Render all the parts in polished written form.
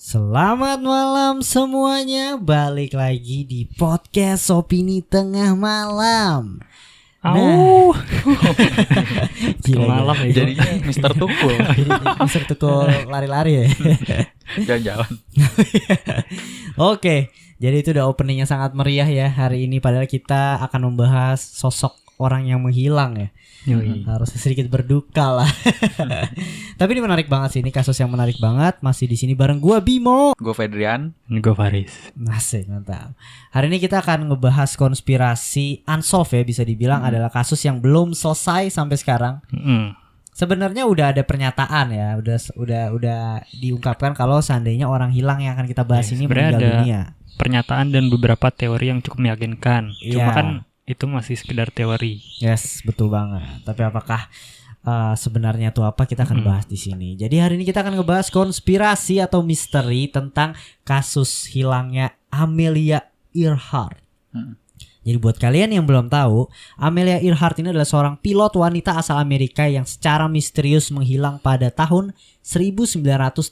Selamat malam semuanya, balik lagi di podcast Opini Tengah Malam. Nah, Gila, malam ya. Jadinya Mr. Tukul. Mr. Tukul lari-lari ya. Jalan-jalan. Oke, jadi itu udah openingnya sangat meriah ya hari ini. Padahal kita akan membahas sosok orang yang menghilang ya. Harus sedikit berduka lah. Tapi ini menarik banget sih, ini kasus yang menarik banget. Masih di sini bareng gua Bimo, Gue Fedrian. Gue Faris. Asik, mantap. Hari ini kita akan ngebahas konspirasi unsolved ya, bisa dibilang adalah kasus yang belum selesai sampai sekarang. Sebenarnya udah ada pernyataan ya, udah diungkapkan kalau seandainya orang hilang yang akan kita bahas ini meninggal dunia. Pernyataan dan beberapa teori yang cukup meyakinkan. Cuma kan itu masih sekedar teori. Yes, betul banget. Tapi apakah sebenarnya itu apa, kita akan bahas di sini. Jadi hari ini kita akan ngebahas konspirasi atau misteri tentang kasus hilangnya Amelia Earhart. Jadi buat kalian yang belum tahu, Amelia Earhart ini adalah seorang pilot wanita asal Amerika yang secara misterius menghilang pada tahun 1937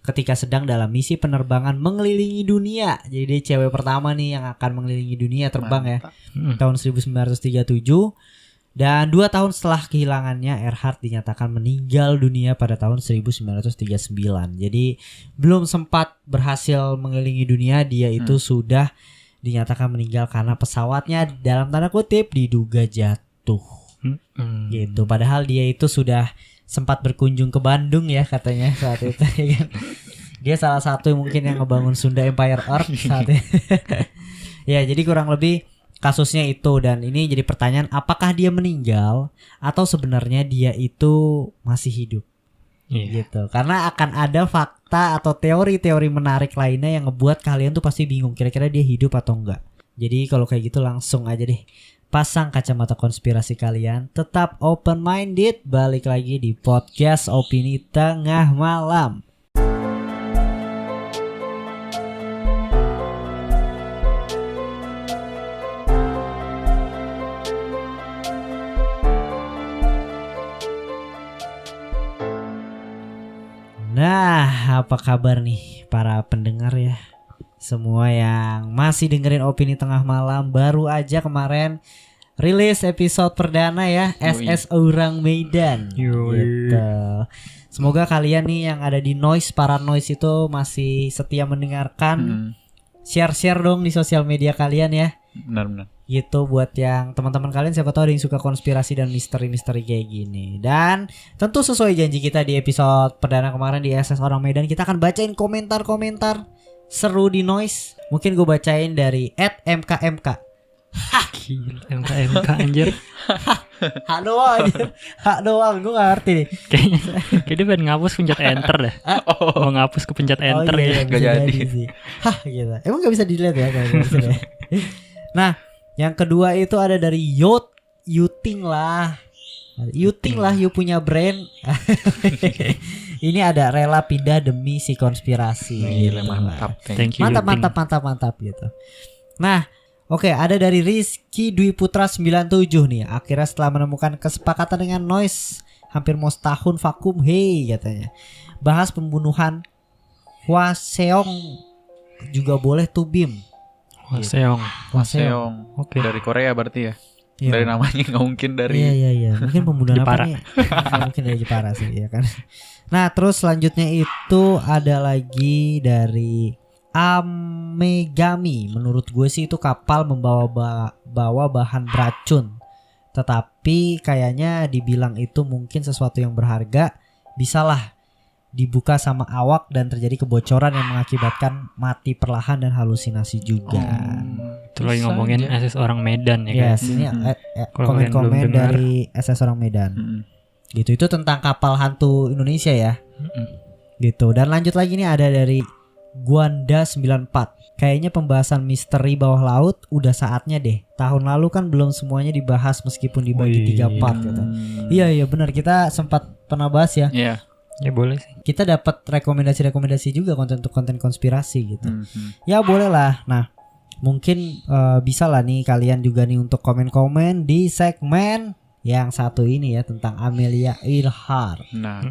ketika sedang dalam misi penerbangan mengelilingi dunia. Jadi dia cewek pertama nih yang akan mengelilingi dunia terbang. Mantap. Ya tahun 1937. Dan 2 tahun setelah kehilangannya, Earhart dinyatakan meninggal dunia pada tahun 1939. Jadi belum sempat berhasil mengelilingi dunia, dia itu sudah dinyatakan meninggal karena pesawatnya dalam tanda kutip diduga jatuh. Gitu. Padahal dia itu sudah sempat berkunjung ke Bandung ya katanya saat itu. Dia salah satu mungkin yang ngebangun Sunda Empire Arc saat itu. Ya, jadi kurang lebih kasusnya itu. Dan ini jadi pertanyaan, apakah dia meninggal atau sebenarnya dia itu masih hidup? Gitu. Karena akan ada fakta atau teori-teori menarik lainnya yang ngebuat kalian tuh pasti bingung kira-kira dia hidup atau enggak. Jadi kalau kayak gitu langsung aja deh pasang kacamata konspirasi kalian, tetap open minded, balik lagi di podcast Opini Tengah Malam. Nah, apa kabar nih para pendengar ya? Semua yang masih dengerin Opini Tengah Malam, baru aja kemarin rilis episode perdana ya, SS Orang Medan. Gitu. Semoga kalian nih yang ada di Noise, para Noise itu masih setia mendengarkan. Share-share dong di sosial media kalian ya. Benar-benar. Gitu buat yang teman-teman kalian, siapa tahu ada yang suka konspirasi dan misteri-misteri kayak gini. Dan tentu sesuai janji kita di episode perdana kemarin di SS Orang Medan, kita akan bacain komentar-komentar seru di Noise. Mungkin gue bacain dari @mkmk. Gila, MK anjir. Hak doang, gue gak ngerti nih. Kayaknya dia pengen ngapus pencet enter dah. Mau ngapus ke pencet enter iya, gitu. Gak jadi sih. Gitu. Emang gak bisa dilihat ya kalau ya? Nah, yang kedua itu ada dari Yuting lah, you punya brand. Ini ada rela pindah demi si konspirasi. Gila, mantap. Thank you. Mantap gitu. Nah, oke, ada dari Rizky Dwi Putra 97 nih. Akhirnya setelah menemukan kesepakatan dengan Noise, hampir mau setahun vakum, katanya. Bahas pembunuhan Hwaseong juga boleh tuh Bim. Hwaseong. Oke. Dari Korea berarti ya? Iya. Dari namanya nggak mungkin dari. Iya. Mungkin pembunuhan Jepara. apa nih? Nggak mungkin dari Jepara sih, ya kan. Nah, terus selanjutnya itu ada lagi dari Amegami. Menurut gue sih itu kapal membawa bahan beracun. Tetapi kayaknya dibilang itu mungkin sesuatu yang berharga, bisalah dibuka sama awak dan terjadi kebocoran yang mengakibatkan mati perlahan dan halusinasi juga. Itu lagi ngomongin SS Orang Medan ya kan. Yes, ini Kalau kalian komen-komen belum dengar. dari SS Orang Medan. Gitu, itu tentang kapal hantu Indonesia ya. Gitu. Dan lanjut lagi nih ada dari Guanda 94. Kayaknya pembahasan misteri bawah laut udah saatnya deh. Tahun lalu kan belum semuanya dibahas meskipun dibagi 3 part gitu. Iya benar, kita sempat pernah bahas ya. Iya. Ya boleh sih. Kita dapat rekomendasi juga konten konspirasi gitu. Ya boleh lah. Nah, mungkin bisa lah nih kalian juga nih untuk komen-komen di segmen yang satu ini ya, tentang Amelia Earhart. Nah,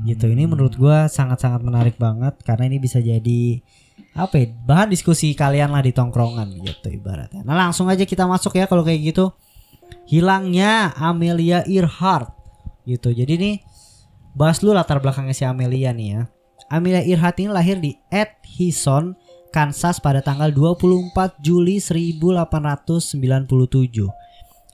Gitu. Ini menurut gua sangat-sangat menarik banget karena ini bisa jadi apa ya, bahan diskusi kalian lah di tongkrongan gitu ibaratnya. Nah, langsung aja kita masuk ya kalau kayak gitu. Hilangnya Amelia Earhart gitu. Jadi nih bahas dulu latar belakangnya si Amelia nih ya. Amelia Earhart ini lahir di Atchison, Kansas pada tanggal 24 Juli 1897.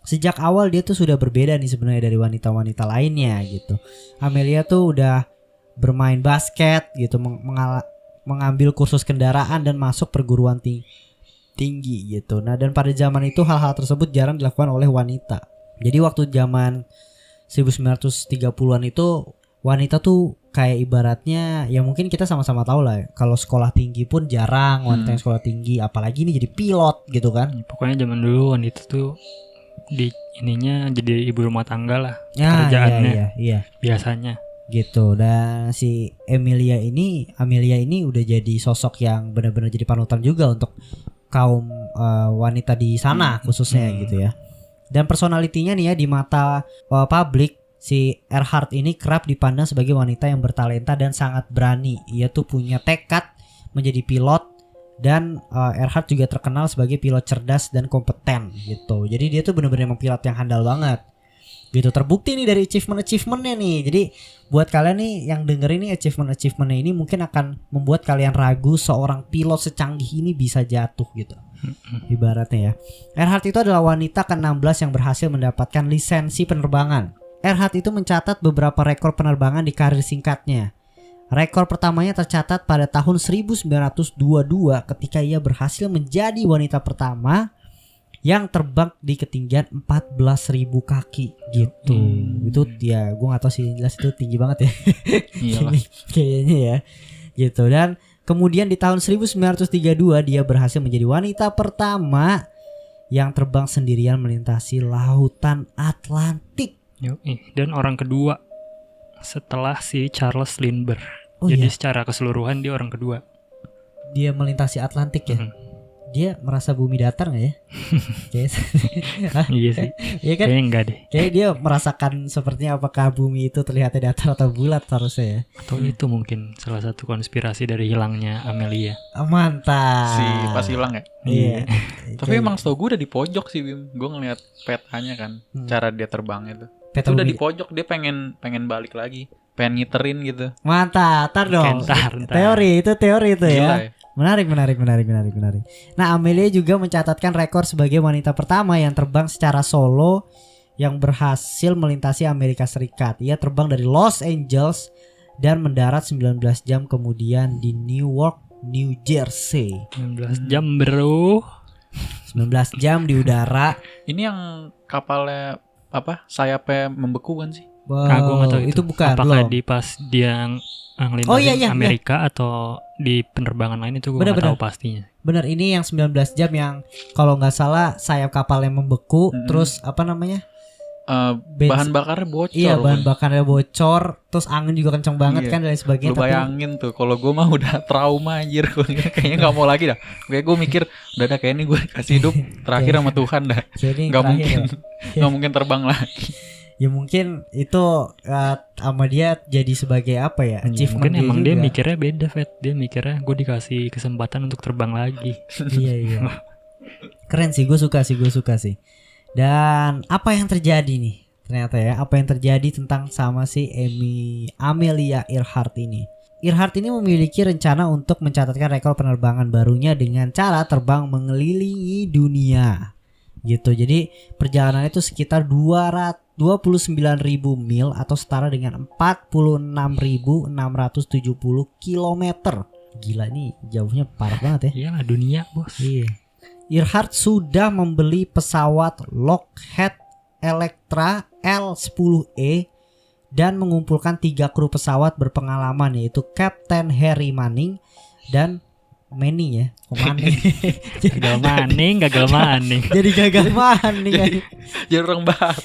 Sejak awal dia tuh sudah berbeda nih sebenarnya dari wanita-wanita lainnya gitu. Amelia tuh udah bermain basket gitu, mengambil kursus kendaraan dan masuk perguruan tinggi gitu. Nah, dan pada zaman itu hal-hal tersebut jarang dilakukan oleh wanita. Jadi waktu zaman 1930-an itu wanita tuh kayak ibaratnya ya mungkin kita sama-sama tahu lah ya, kalau sekolah tinggi pun jarang wanita yang sekolah tinggi, apalagi ini jadi pilot gitu kan. Pokoknya zaman dulu wanita tuh di ininya jadi ibu rumah tangga lah, Ya, kerjaannya iya. biasanya. Gitu. Dan si Amelia ini udah jadi sosok yang benar-benar jadi panutan juga untuk kaum wanita di sana khususnya gitu ya. Dan personalitinya nih ya di mata publik, si Earhart ini kerap dipandang sebagai wanita yang bertalenta dan sangat berani. Ia tuh punya tekad menjadi pilot, dan Earhart juga terkenal sebagai pilot cerdas dan kompeten gitu. Jadi dia tuh benar-benar emang pilot yang handal banget. Gitu, terbukti nih dari achievementnya nih. Jadi buat kalian nih yang dengerin nih achievementnya ini mungkin akan membuat kalian ragu seorang pilot secanggih ini bisa jatuh gitu. Ibaratnya ya. Earhart itu adalah wanita ke-16 yang berhasil mendapatkan lisensi penerbangan. Earhart itu mencatat beberapa rekor penerbangan di karir singkatnya. Rekor pertamanya tercatat pada tahun 1922 ketika ia berhasil menjadi wanita pertama yang terbang di ketinggian 14.000 kaki gitu. Itu ya gue gak tahu sih, jelas itu tinggi banget ya. iyalah. Kayaknya ya gitu. Dan kemudian di tahun 1932 dia berhasil menjadi wanita pertama yang terbang sendirian melintasi lautan Atlantik. Dan orang kedua setelah si Charles Lindbergh. Oh, Jadi iya. secara keseluruhan dia orang kedua. Dia melintasi Atlantik ya. Dia merasa bumi datar gak ya? Iya sih. Iya kan? Kayaknya enggak deh. Kayak dia merasakan sepertinya apakah bumi itu terlihatnya datar atau bulat harusnya ya. Atau itu mungkin salah satu konspirasi dari hilangnya Amelia. Mantap. Si pas hilang ya. Iya. Tapi emang setahu gue udah di pojok sih, Bim. Gue ngeliat petanya kan, cara dia terbang itu. peta Itu udah bumi. di pojok, dia pengen balik lagi, pengen ngiterin gitu. Mantap, tar dong. Ntar. Teori itu Gila ya. ya. Menarik. Nah, Amelia juga mencatatkan rekor sebagai wanita pertama yang terbang secara solo yang berhasil melintasi Amerika Serikat. Ia terbang dari Los Angeles dan mendarat 19 jam kemudian di Newark, New Jersey. 19 jam bro. 19 jam di udara. Ini yang kapalnya apa? Sayapnya membeku kan sih? Wow, Gue nggak tahu itu bukan apakah belum. di pas dia ngelintasin Oh, iya. Amerika atau di penerbangan lain itu gue nggak Benar-benar. tahu pastinya. Bener, ini yang 19 jam yang kalau nggak salah sayap kapalnya membeku, Mm-mm. terus apa namanya? Bahan bakarnya bocor. Iya, bahan kan. bakarnya bocor, terus angin juga kencang banget Iya. kan dan lain sebagainya. Lu bayangin tuh, kalau gue mah udah trauma anjir. Kayaknya nggak mau lagi dah. Kayak gue mikir, udah dah kayak ini gue kasih hidup terakhir sama Tuhan dah. Jadi Nggak mungkin, nggak mungkin terbang lagi. Ya mungkin itu sama dia jadi sebagai apa ya? Ya, Achievement mungkin emang dia juga. mikirnya beda, Fet. Dia mikirnya gue dikasih kesempatan untuk terbang lagi. Iya. Keren sih, gue suka sih. Dan apa yang terjadi nih? Ternyata ya, apa yang terjadi tentang sama si Amelia Earhart ini. Earhart ini memiliki rencana untuk mencatatkan rekor penerbangan barunya dengan cara terbang mengelilingi dunia. Gitu. Jadi perjalanan itu sekitar 29.000 mil atau setara dengan 46.670 kilometer. Gila, nih jauhnya parah banget ya. Iyalah dunia, bos. Iya. Earhart sudah membeli pesawat Lockheed Electra L-10E dan mengumpulkan 3 kru pesawat berpengalaman, yaitu Kapten Harry Manning dan Manning ya. Manning. Gagal maning. Jadi gagal Manning. Jadi orang Batak.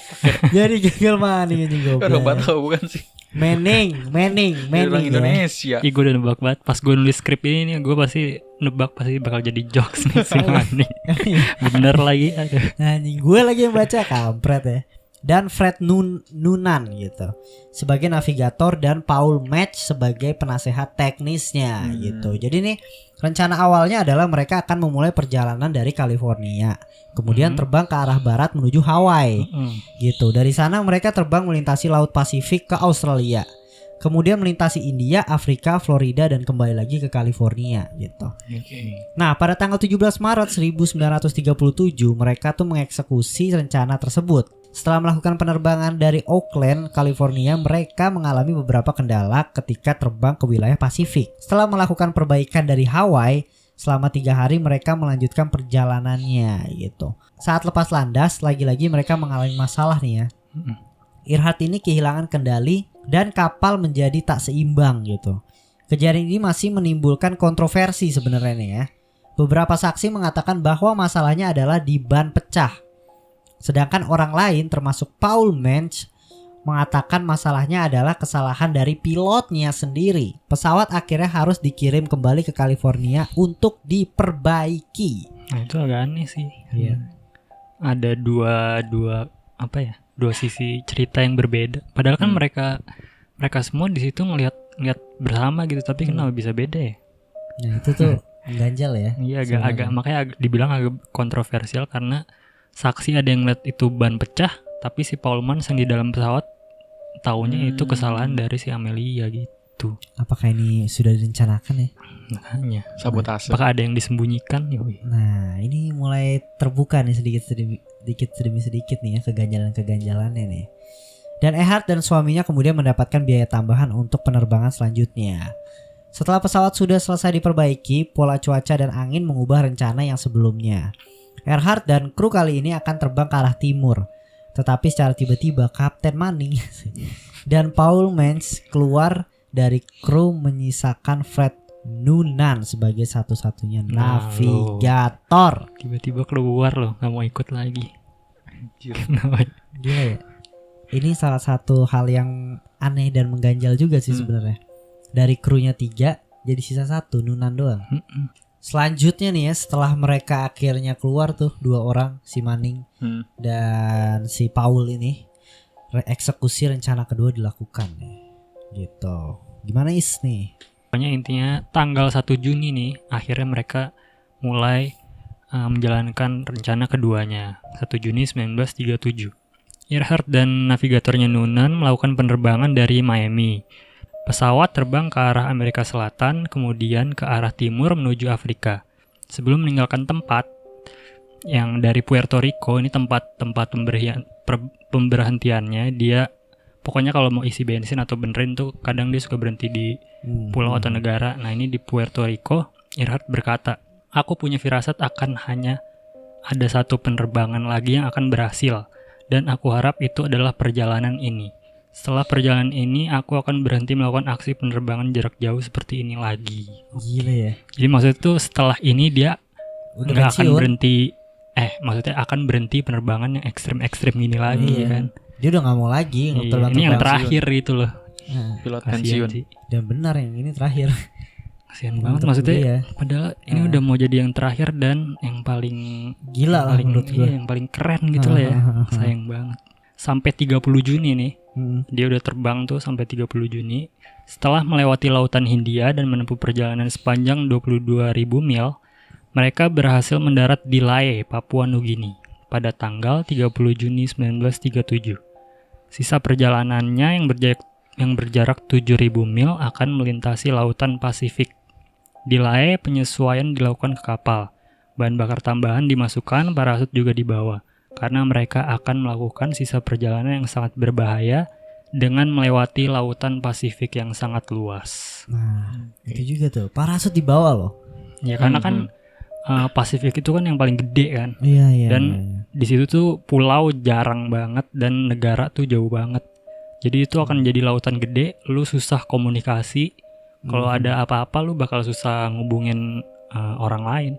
Jadi gagal Manning anjing Orang goblok. Batak bukan sih? Manning Jadi orang ya. Indonesia. Ih, gue udah nebak banget. Pas gue nulis skrip ini nih, gue pasti nebak pasti bakal jadi jokes nih si Maning. Bener lagi. Aduh. Anjing, gue lagi yang baca, kampret ya. dan Fred Noonan gitu sebagai navigator dan Paul Match sebagai penasehat teknisnya gitu. Jadi nih rencana awalnya adalah mereka akan memulai perjalanan dari California, kemudian terbang ke arah barat menuju Hawaii gitu. Dari sana mereka terbang melintasi Laut Pasifik ke Australia, kemudian melintasi India, Afrika, Florida, dan kembali lagi ke California gitu. Nah, pada tanggal 17 Maret 1937 mereka tuh mengeksekusi rencana tersebut. Setelah melakukan penerbangan dari Oakland, California, mereka mengalami beberapa kendala ketika terbang ke wilayah Pasifik. Setelah melakukan perbaikan dari Hawaii, selama 3 hari mereka melanjutkan perjalanannya gitu. Saat lepas landas, lagi-lagi mereka mengalami masalah nih ya. Earhart ini kehilangan kendali dan kapal menjadi tak seimbang gitu. Kejadian ini masih menimbulkan kontroversi sebenarnya nih ya. Beberapa saksi mengatakan bahwa masalahnya adalah di ban pecah. Sedangkan orang lain termasuk Paul Mensch mengatakan masalahnya adalah kesalahan dari pilotnya sendiri. Pesawat akhirnya harus dikirim kembali ke California untuk diperbaiki. Nah, itu agak aneh sih. Iya. Ada dua sisi cerita yang berbeda. Padahal kan mereka semua di situ ngelihat bersama gitu, tapi kenapa bisa beda ya? Nah, itu tuh ganjal ya. Iya, agak makanya dibilang agak kontroversial karena saksi ada yang lihat itu ban pecah, tapi si Paul Mans yang di dalam pesawat taunya itu kesalahan dari si Amelia gitu. Apakah ini sudah direncanakan ya? Makanya Sabotase. apakah ada yang disembunyikan? Yoi. Nah, ini mulai terbuka nih sedikit demi sedikit nih ya keganjalannya nih. Dan Earhart dan suaminya kemudian mendapatkan biaya tambahan untuk penerbangan selanjutnya. Setelah pesawat sudah selesai diperbaiki, pola cuaca dan angin mengubah rencana yang sebelumnya. Earhart dan kru kali ini akan terbang ke arah timur. Tetapi secara tiba-tiba Kapten Manning dan Paul Mensch keluar dari kru menyisakan Fred Noonan sebagai satu-satunya navigator. Tiba-tiba keluar loh, nggak mau ikut lagi. Gila ya. Ini salah satu hal yang aneh dan mengganjal juga sih sebenarnya. Dari krunya 3 jadi sisa 1, Noonan doang. Selanjutnya nih ya, setelah mereka akhirnya keluar tuh 2 orang, si Manning dan si Paul ini, eksekusi rencana kedua dilakukan nih. Gitu. Gimana Is nih? Pokoknya intinya tanggal 1 Juni nih akhirnya mereka mulai menjalankan rencana keduanya. 1 Juni 1937. Earhart dan navigatornya Noonan melakukan penerbangan dari Miami. Pesawat terbang ke arah Amerika Selatan, kemudian ke arah timur menuju Afrika. Sebelum meninggalkan tempat yang dari Puerto Rico, ini tempat pemberhentiannya, dia pokoknya kalau mau isi bensin atau benerin tuh kadang dia suka berhenti di pulau atau negara. Nah, ini di Puerto Rico, Earhart berkata, "Aku punya firasat akan hanya ada satu penerbangan lagi yang akan berhasil, dan aku harap itu adalah perjalanan ini. Setelah perjalanan ini, aku akan berhenti melakukan aksi penerbangan jarak jauh seperti ini lagi." Gila ya. Jadi maksudnya tuh setelah ini dia Udah nggak akan pensiun. berhenti, maksudnya akan berhenti penerbangan yang ekstrim-ekstrim gini lagi kan. Dia udah gak mau lagi Iya, terbang. ini yang terakhir itu loh. Nah, Pilot Kasian pensiun. sih. dan benar yang ini terakhir. Kasian banget Untuk maksudnya. dia. Padahal ini udah mau jadi yang terakhir dan yang paling Gila lah paling menurut gue. iya, yang paling keren gitu lah ya. Sayang banget. Sampai 30 Juni nih. Dia udah terbang tuh sampai 30 Juni. Setelah melewati lautan Hindia dan menempuh perjalanan sepanjang 22.000 mil, mereka berhasil mendarat di Lae, Papua Nugini pada tanggal 30 Juni 1937. Sisa perjalanannya yang berjarak 7.000 mil akan melintasi lautan Pasifik. Di Lae, penyesuaian dilakukan ke kapal. Bahan bakar tambahan dimasukkan, parasut juga dibawa, karena mereka akan melakukan sisa perjalanan yang sangat berbahaya dengan melewati lautan Pasifik yang sangat luas. Nah, itu juga tuh. Parasut dibawa loh. Ya karena kan Pasifik itu kan yang paling gede kan. Iya, iya. Dan iya. di situ tuh pulau jarang banget dan negara tuh jauh banget. Jadi itu akan jadi lautan gede, lu susah komunikasi. Kalau ada apa-apa lu bakal susah ngubungin orang lain.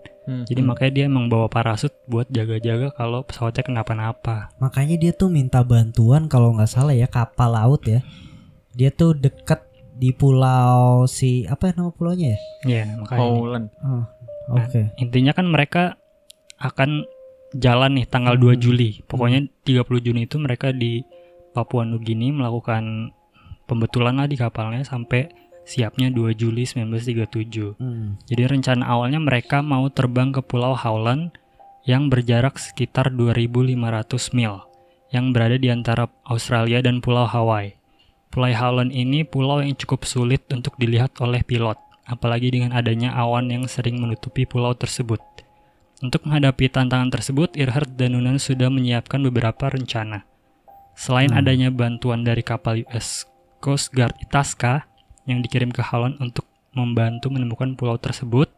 Jadi makanya dia emang bawa parasut buat jaga-jaga kalau pesawatnya kenapa-napa. Makanya dia tuh minta bantuan kalau nggak salah ya kapal laut ya. Dia tuh deket di pulau apa nama pulaunya ya? Iya, makanya. Holland. Oh, oke. Intinya kan mereka akan jalan nih tanggal 2 Juli. Pokoknya 30 Juni itu mereka di Papua Nugini melakukan pembetulan lah di kapalnya sampai siapnya 2 Juli 1937. Jadi rencana awalnya mereka mau terbang ke Pulau Howland yang berjarak sekitar 2.500 mil yang berada di antara Australia dan Pulau Hawaii. Pulau Howland ini pulau yang cukup sulit untuk dilihat oleh pilot, apalagi dengan adanya awan yang sering menutupi pulau tersebut. Untuk menghadapi tantangan tersebut, Earhart dan Noonan sudah menyiapkan beberapa rencana. Selain adanya bantuan dari kapal US Coast Guard Itasca yang dikirim ke Howland untuk membantu menemukan pulau tersebut,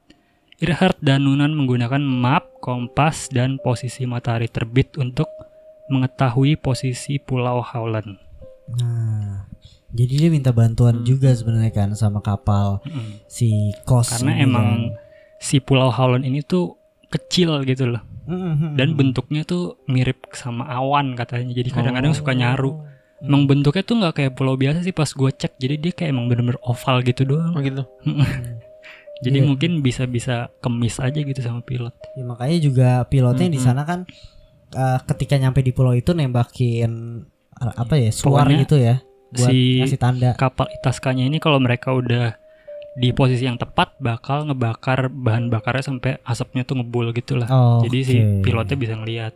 Earhart dan Noonan menggunakan map, kompas, dan posisi matahari terbit untuk mengetahui posisi Pulau Howland. Nah, jadi dia minta bantuan juga sebenarnya kan sama kapal si Coast. Karena emang si Pulau Howland ini tuh kecil gitu loh. Dan bentuknya tuh mirip sama awan katanya. Jadi kadang-kadang suka nyaru. Emang bentuknya tuh nggak kayak pulau biasa sih pas gue cek. Jadi dia kayak emang bener-bener oval gitu doang. Oh gitu. Jadi mungkin bisa kemis aja gitu sama pilot. Ya, makanya juga pilotnya di sana kan ketika nyampe di pulau itu nembakin suar Pokoknya gitu ya buat si ngasih tanda. Kapal Itascanya ini kalau mereka udah di posisi yang tepat bakal ngebakar bahan bakarnya sampai asapnya tuh ngebul gitu lah. Jadi si pilotnya bisa ngelihat.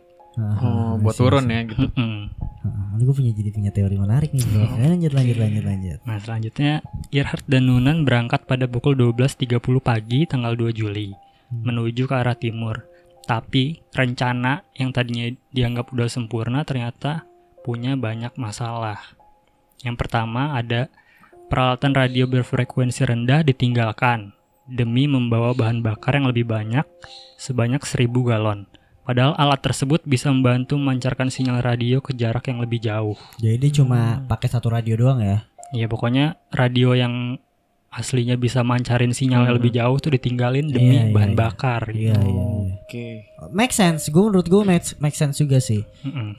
Buat turun ya gitu. Gue punya teori menarik nih bro. Lanjut. Nah selanjutnya Earhart dan Noonan berangkat pada pukul 12.30 pagi tanggal 2 Juli menuju ke arah timur. Tapi rencana yang tadinya dianggap udah sempurna ternyata punya banyak masalah. Yang pertama ada peralatan radio berfrekuensi rendah ditinggalkan demi membawa bahan bakar yang lebih banyak sebanyak 1.000 galon. Padahal alat tersebut bisa membantu memancarkan sinyal radio ke jarak yang lebih jauh. Jadi cuma pakai satu radio doang ya? Iya pokoknya radio yang aslinya bisa mancarin sinyal yang lebih jauh tuh ditinggalin demi bahan bakar. Iya. Oke. Make sense. Menurut gue make sense juga sih.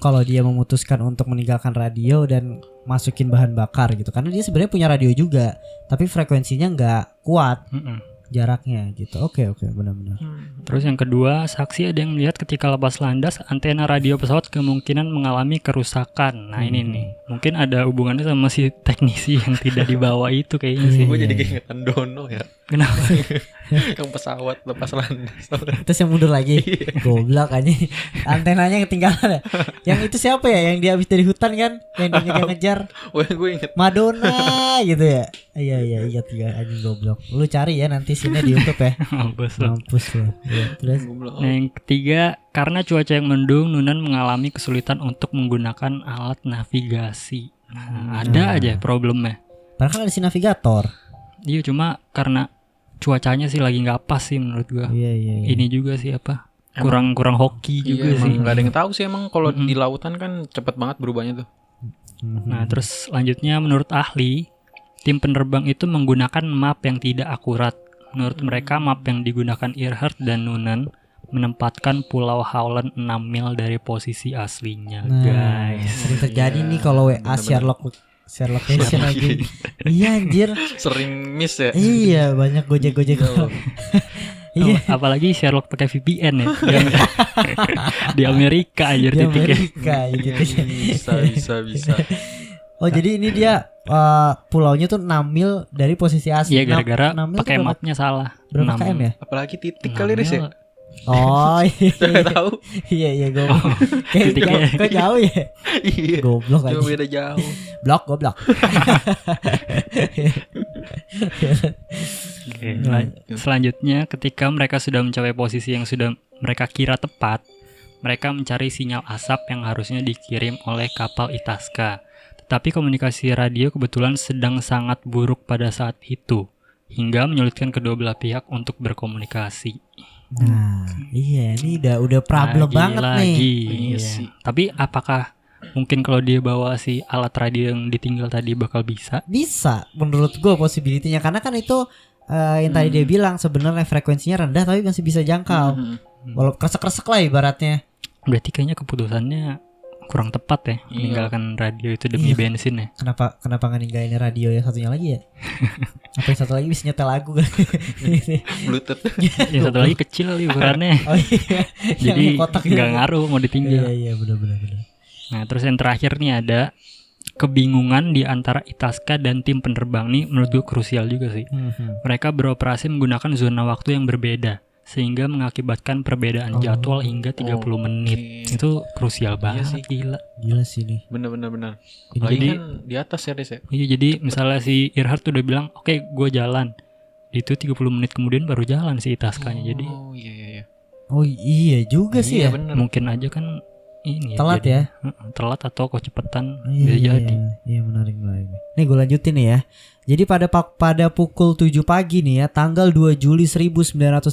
Kalau dia memutuskan untuk meninggalkan radio dan masukin bahan bakar gitu, karena dia sebenarnya punya radio juga, tapi frekuensinya nggak kuat. Jaraknya gitu. Oke, benar-benar. Terus yang kedua, saksi ada yang melihat ketika lepas landas antena radio pesawat kemungkinan mengalami kerusakan. Nah ini nih, mungkin ada hubungannya sama si teknisi yang tidak dibawa itu kayaknya sih. Gue jadi keingetan Dono ya. Kenapa? Yang pesawat lepas landas. Terus yang mundur lagi. Goblok aja. Antenanya ketinggalan ya. Yang itu siapa ya? Yang dia habis dari hutan kan? Yang dia ngejar. Wah, gue inget Madonna gitu ya. Iya ingat anjing goblok. Lu cari ya nanti sini di YouTube ya. Mampus lu. Ya, terus. Nah, yang ketiga, karena cuaca yang mendung, Noonan mengalami kesulitan untuk menggunakan alat navigasi. Ada aja problemnya. Padahal ada si navigator. Iya, cuma karena cuacanya sih lagi nggak pas sih menurut gua. Iya. Ini juga sih kurang hoki juga sih. Nggak ada yang tahu sih emang kalau di lautan kan cepet banget berubahnya tuh. Nah terus selanjutnya menurut ahli, tim penerbang itu menggunakan map yang tidak akurat. Menurut mereka map yang digunakan Earhart dan Noonan menempatkan Pulau Howland 6 mil dari posisi aslinya, guys. Sering terjadi nih kalau WA share location lagi. Iya anjir. Sering miss ya. Iya, banyak gojek. Iya. Apalagi Sherlock pakai VPN ya. Di Amerika aja Di titiknya. Amerika gitu. Bisa. Oh, jadi ini dia pulaunya tuh 6 mil dari posisi asli. Iya, gara-gara pakai mapnya salah. Berapa km ya? Apalagi titik kali Riz ya. Oh Saya tahu. Iya gue. Kayak jauh ya. Iya. Goblok aja. Cuma beda jauh. Goblok. Oke, selanjutnya ketika mereka sudah mencapai posisi yang sudah mereka kira tepat, mereka mencari sinyal asap yang harusnya dikirim oleh kapal Itasca. Tetapi komunikasi radio kebetulan sedang sangat buruk pada saat itu, hingga menyulitkan kedua belah pihak untuk berkomunikasi. Nah, iya ini udah problem banget nih. Iya. Tapi apakah mungkin kalau dia bawa si alat radio yang ditinggal tadi bakal bisa? Bisa, menurut gue possibility-nya, karena kan itu yang tadi dia bilang sebenarnya frekuensinya rendah tapi masih bisa jangkau. Walau kresek-kresek lah ibaratnya. Berarti kayaknya keputusannya kurang tepat ya meninggalkan radio itu demi bensin ya. Kenapa nggak ninggalin radio yang satunya lagi ya? Apa yang satu lagi bisa nyetel lagu kan? Bluetooth. Yang satu lagi kecil kali ukurannya. Oh iya. Jadi Yang kotak nggak gitu. ngaruh mau ditinggal. Iya benar. Nah terus yang terakhir nih ada kebingungan di antara Itasca dan tim penerbang nih menurut gue krusial juga sih. Mereka beroperasi menggunakan zona waktu yang berbeda sehingga mengakibatkan perbedaan jadwal hingga 30 menit. Itu krusial banget sih. Gila sih nih. Bener. Jadi Apalagi kan di atas ya Des ya. Iya jadi misalnya si Earhart tuh udah bilang oke, gue jalan. Itu 30 menit kemudian baru jalan si Itascanya. Jadi iya. Oh iya juga sih ya. Bener. mungkin aja kan ini Telat jadi, ya? telat atau kecepatan Iya, bisa jadi. Iya menarik. Nih gue lanjutin nih ya. Jadi pada pukul 7 pagi nih ya, tanggal 2 Juli 1937,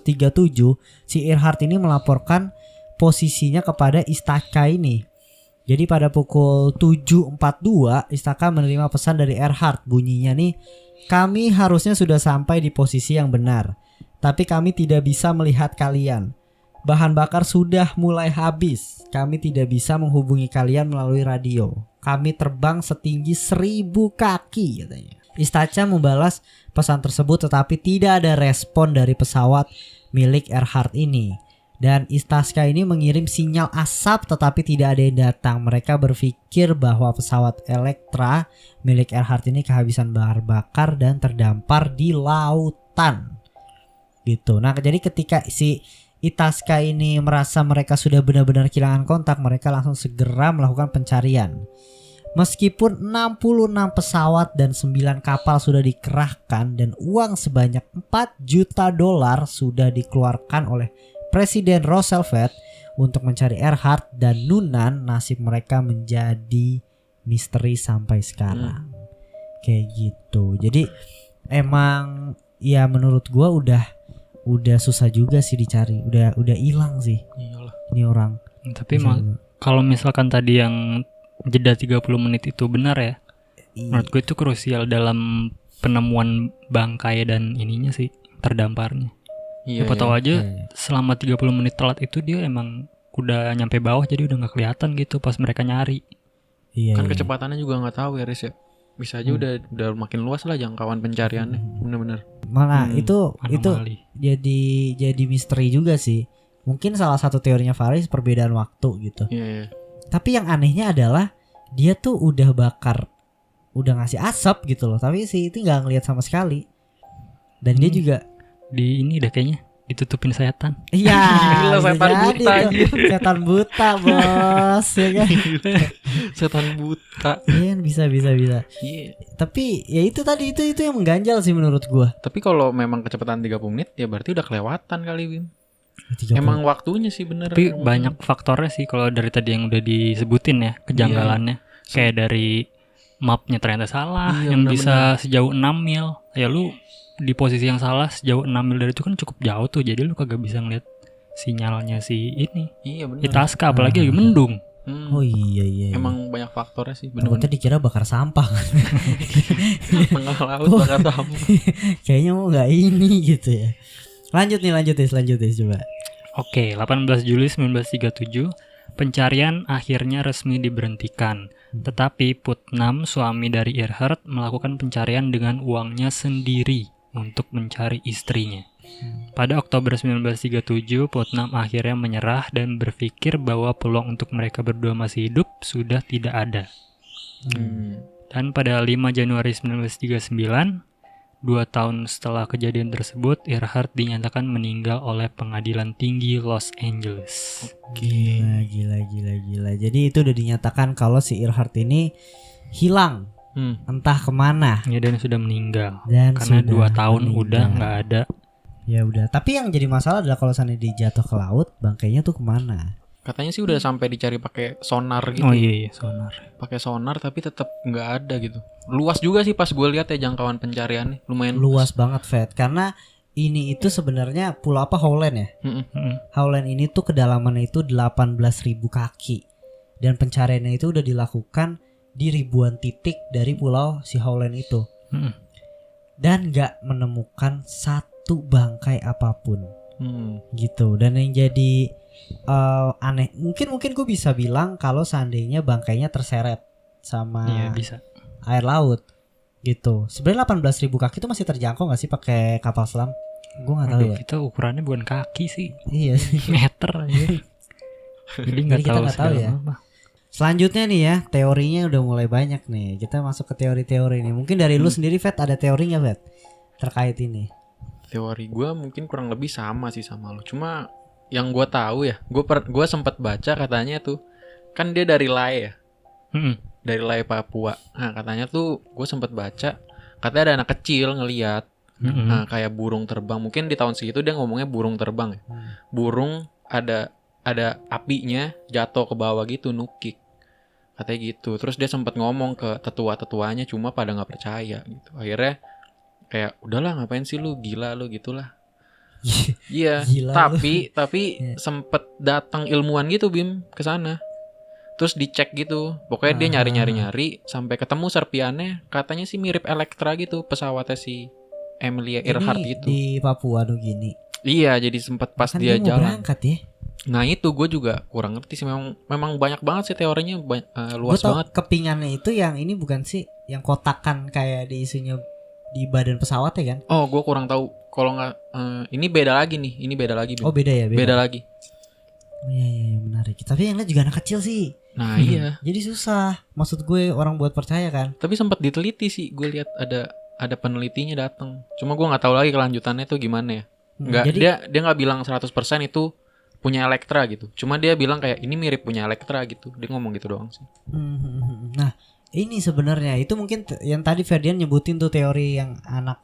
si Earhart ini melaporkan posisinya kepada Itasca ini. Jadi pada pukul 7.42, Itasca menerima pesan dari Earhart. Bunyinya nih, kami harusnya sudah sampai di posisi yang benar, tapi kami tidak bisa melihat kalian. Bahan bakar sudah mulai habis. Kami tidak bisa menghubungi kalian melalui radio. Kami terbang setinggi 1000 kaki katanya. Itasca membalas pesan tersebut tetapi tidak ada respon dari pesawat milik Earhart ini. Dan Itasca ini mengirim sinyal asap tetapi tidak ada yang datang. Mereka berpikir bahwa pesawat Electra milik Earhart ini kehabisan bahan bakar dan terdampar di lautan. Gitu. Nah, jadi ketika si Itasca ini merasa mereka sudah benar-benar kehilangan kontak, mereka langsung segera melakukan pencarian. Meskipun 66 pesawat dan 9 kapal sudah dikerahkan dan uang sebanyak $4 juta sudah dikeluarkan oleh Presiden Roosevelt untuk mencari Earhart dan Noonan, nasib mereka menjadi misteri sampai sekarang. Kayak gitu. Jadi emang ya menurut gua udah susah juga sih dicari, udah hilang sih. Iyalah. Ini orang. Tapi kalau misalkan tadi yang jeda 30 menit itu benar ya, menurut gue itu krusial dalam penemuan bangkai dan ininya sih, terdamparnya. Siapa tahu aja selama 30 menit telat itu dia emang udah nyampe bawah jadi udah nggak kelihatan gitu pas mereka nyari. Iya. Kan kecepatannya juga nggak tahu ya Riz ya. Bisa aja udah makin luas lah jangkauan pencariannya. Bener-bener. Mana itu anomali. jadi misteri juga sih. Mungkin salah satu teorinya Faris perbedaan waktu gitu. Iya. Tapi yang anehnya adalah dia tuh udah ngasih asap gitu loh. Tapi si itu nggak ngelihat sama sekali. Dan dia juga di ini dah kayaknya ditutupin setan. Iya. Gila, setan buta anjir. Setan buta bos, ya kan? Setan buta. Iya bisa. Iya. Tapi ya itu tadi itu yang mengganjal sih menurut gua. Tapi kalau memang kecepatan 30 menit ya berarti udah kelewatan kali Wim. 30. Emang waktunya sih bener. Tapi banyak faktornya sih kalau dari tadi yang udah disebutin ya, kejanggalannya. Kayak dari mapnya ternyata salah, yang bisa sejauh 6 mil. Ya lu di posisi yang salah sejauh 6 mil dari itu kan cukup jauh tuh. Jadi lu kagak bisa ngeliat sinyalnya si ini. Iya bener. Itasca apalagi lagi mendung. Oh iya. Emang banyak faktornya sih bener. Takutnya dikira bakar sampah kan. Tengah laut bakar sampah. Kayaknya mau nggak ini gitu ya. Lanjut nih coba. Oke, 18 Juli 1937 pencarian akhirnya resmi diberhentikan. Tetapi Putnam, suami dari Earhart, melakukan pencarian dengan uangnya sendiri untuk mencari istrinya. Pada Oktober 1937, Putnam akhirnya menyerah dan berpikir bahwa peluang untuk mereka berdua masih hidup sudah tidak ada. Dan pada 5 Januari 1939, 2 tahun setelah kejadian tersebut, Earhart dinyatakan meninggal oleh Pengadilan Tinggi Los Angeles. Gila. Jadi itu udah dinyatakan kalau si Earhart ini hilang, entah kemana. Ya, dan sudah meninggal. Dan karena 2 tahun meninggal. udah nggak ada. Ya udah. Tapi yang jadi masalah adalah kalau sana dia jatuh ke laut, bangkainya tuh kemana? Katanya sih udah sampai dicari pakai sonar gitu. Oh iya sonar. Pakai sonar tapi tetap nggak ada gitu. Luas juga sih pas gue lihat ya jangkauan pencariannya, lumayan luas banget Fed. Karena ini itu sebenarnya pulau apa, Howland ya? Howland ini tuh kedalamannya itu 18.000 kaki. Dan pencariannya itu udah dilakukan di ribuan titik dari pulau si Howland itu. Dan nggak menemukan satu bangkai apapun. Gitu. Dan yang jadi aneh. Mungkin gue bisa bilang kalau seandainya bangkainya terseret sama Iya bisa. air laut gitu. Sebenarnya 18.000 kaki itu masih terjangkau nggak sih pakai kapal selam? Gue nggak tahu Aduh, ya. kita ukurannya bukan kaki sih, Iya sih. meter aja. Jadi nggak Jadi kita tahu nggak tahu segala ya. apa. Selanjutnya nih ya, teorinya udah mulai banyak nih. Kita masuk ke teori-teori nih. Mungkin dari lu sendiri, Vet, ada teori nggak, Vet, terkait ini? Teori gue mungkin kurang lebih sama sih sama lo. Cuma yang gue tahu ya, gue sempat baca katanya tuh, kan dia dari Lae ya, dari Lae Papua. Nah katanya tuh gue sempat baca, katanya ada anak kecil ngeliat, nah kayak burung terbang. Mungkin di tahun segitu dia ngomongnya burung terbang ya. Burung ada apinya jatuh ke bawah gitu, nukik. Katanya gitu. Terus dia sempat ngomong ke tetua-tetuanya, cuma pada nggak percaya gitu. Akhirnya kayak udahlah ngapain sih lu, gila lu gitulah. Iya. Gila Tapi Iya. sempet datang ilmuwan gitu Bim ke sana. Terus dicek gitu. Pokoknya dia nyari sampai ketemu serpiannya, katanya sih mirip Electra gitu, pesawatnya si Amelia Earhart Ini gitu. di Papua Nugini. Iya, jadi sempet pas Kan dia mau jalan. berangkat ya. Nah itu gue juga kurang ngerti sih, memang banyak banget sih teorinya, Gue luas tau banget. kepingannya itu yang ini bukan sih, yang kotakan kayak di isunya di badan pesawat ya kan? Oh gue kurang tahu, kalau nggak ini beda lagi nih, ini beda lagi Bim. Oh beda ya, Beda lagi. Iya, menarik. Tapi yang lain juga anak kecil sih. Nah iya, Jadi susah. Maksud gue orang buat percaya kan. tapi sempat diteliti sih, gue lihat ada penelitinya datang. Cuma gue nggak tahu lagi kelanjutannya tuh gimana ya. Nggak, Jadi dia nggak bilang 100% itu punya Electra gitu. Cuma dia bilang kayak ini mirip punya Electra gitu. Dia ngomong gitu doang sih. Nah, ini sebenarnya itu mungkin yang tadi Ferdian nyebutin tuh teori yang anak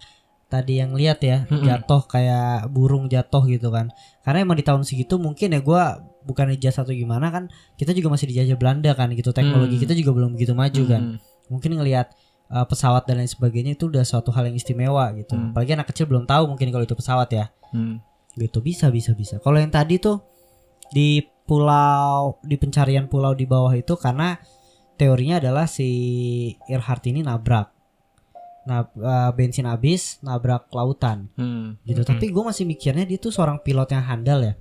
tadi yang lihat ya, jatuh kayak burung jatuh gitu kan. Karena emang di tahun segitu mungkin ya, gue bukan dijajah atau gimana kan, kita juga masih dijajah Belanda kan gitu. Teknologi kita juga belum begitu maju kan. Mungkin ngelihat pesawat dan lain sebagainya itu udah suatu hal yang istimewa gitu. Apalagi anak kecil belum tahu mungkin kalau itu pesawat ya. Gitu bisa. Kalau yang tadi tuh di pencarian pulau di bawah itu, karena teorinya adalah si Earhart ini nabrak. Bensin habis, nabrak lautan. Gitu. Tapi gue masih mikirnya dia tuh seorang pilot yang handal ya.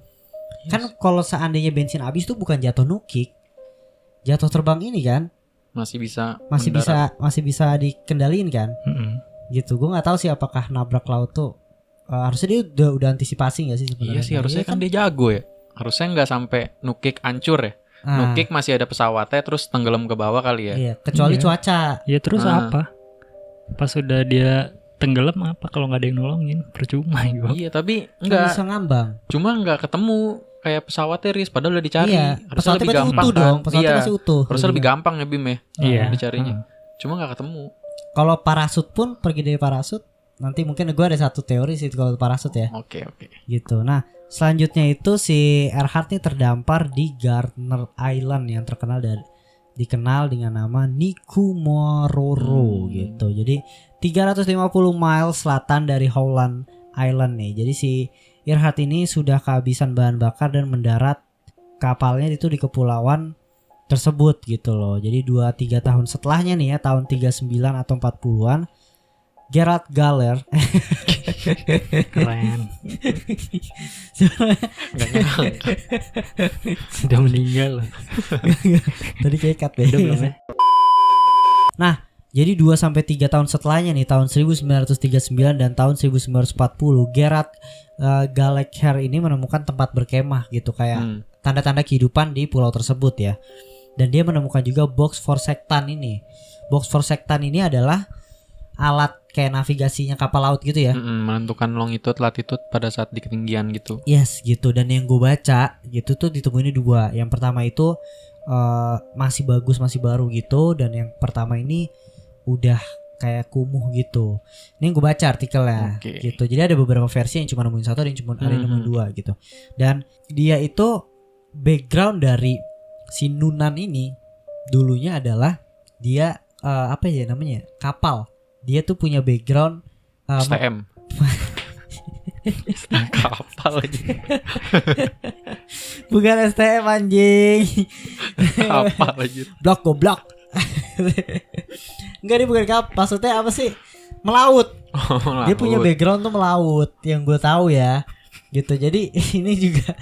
Kan kalau seandainya bensin habis tuh bukan jatuh nukik, jatuh terbang ini kan. Masih bisa dikendaliin kan. Gitu. Gue nggak tahu sih apakah nabrak laut tuh harusnya dia udah antisipasi nggak sih sebenarnya? Iya sih, harusnya kan dia jago ya. Harusnya nggak sampai nukik hancur ya. Nukik masih ada pesawatnya, terus tenggelam ke bawah kali ya. Iya, kecuali cuaca. Ya terus apa? Pas sudah dia tenggelam apa kalau nggak ada yang nolongin? Percuma ya. Iya, tapi Kan nggak. bisa ngambang. Cuma nggak ketemu kayak pesawatnya Riz, padahal udah dicari. Iya, Harusnya pesawatnya lebih berarti gampang utuh kan. dong. Pesawatnya Iya. masih utuh. Harusnya lebih gampang ya Bim ya. Iya. Dicarinya. Cuma nggak ketemu. Kalau parasut pun pergi dari parasut, nanti mungkin gue ada satu teori sih kalau parasut ya. Oke. Gitu. Nah, selanjutnya itu si Earhart ini terdampar di Gardner Island yang dikenal dengan nama Nikumaroro gitu. Jadi 350 mile selatan dari Howland Island nih. Jadi si Earhart ini sudah kehabisan bahan bakar dan mendarat kapalnya itu di kepulauan tersebut gitu loh. Jadi 2-3 tahun setelahnya nih ya, tahun 39 atau 40-an, Gerald Galler Keren. Nggak nyangka. Sudah meninggal. tadi kayak cut Udah belum ya? Nah, jadi 2-3 tahun setelahnya nih, tahun 1939 dan tahun 1940, Gerald Gallagher ini menemukan tempat berkemah gitu, kayak tanda-tanda kehidupan di pulau tersebut ya. Dan dia menemukan juga box for sektan ini. Box for sektan ini adalah alat kayak navigasinya kapal laut gitu ya. Menentukan longitude, latitude pada saat di ketinggian gitu. Yes gitu. Dan yang gue baca gitu tuh ditemuinnya 2. Yang pertama itu masih bagus, masih baru gitu. Dan yang pertama ini udah kayak kumuh gitu. Ini yang gue baca artikelnya gitu. Jadi ada beberapa versi yang cuma nemuin 1, ada yang cuma ada yang nemuin 2 gitu. Dan dia itu background dari si Nunan ini dulunya adalah dia apa ya namanya, kapal. Dia tuh punya background STM. Kapal aja. Bukan STM anjing. Kapal aja. Blok goblok. Enggak, dia bukan kapal. Maksudnya apa sih? Melaut. Dia punya background tuh melaut, yang gue tahu ya. Gitu. Jadi ini juga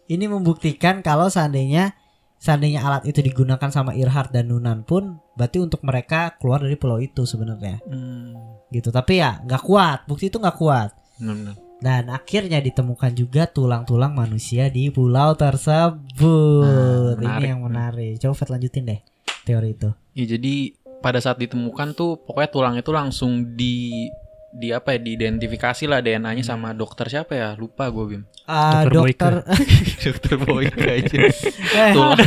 ini membuktikan kalau seandainya alat itu digunakan sama Earhart dan Noonan pun berarti untuk mereka keluar dari pulau itu sebenarnya. Gitu. Tapi ya nggak kuat, bukti itu nggak kuat. Benar. Dan akhirnya ditemukan juga tulang-tulang manusia di pulau tersebut. Ini yang menarik. Coba Fat lanjutin deh teori itu. Ya, jadi pada saat ditemukan tuh pokoknya tulang itu langsung diidentifikasi lah DNA-nya sama dokter siapa ya? Lupa gue, Bim. Dokter Dokter Boyke aja. Eh, Tulang.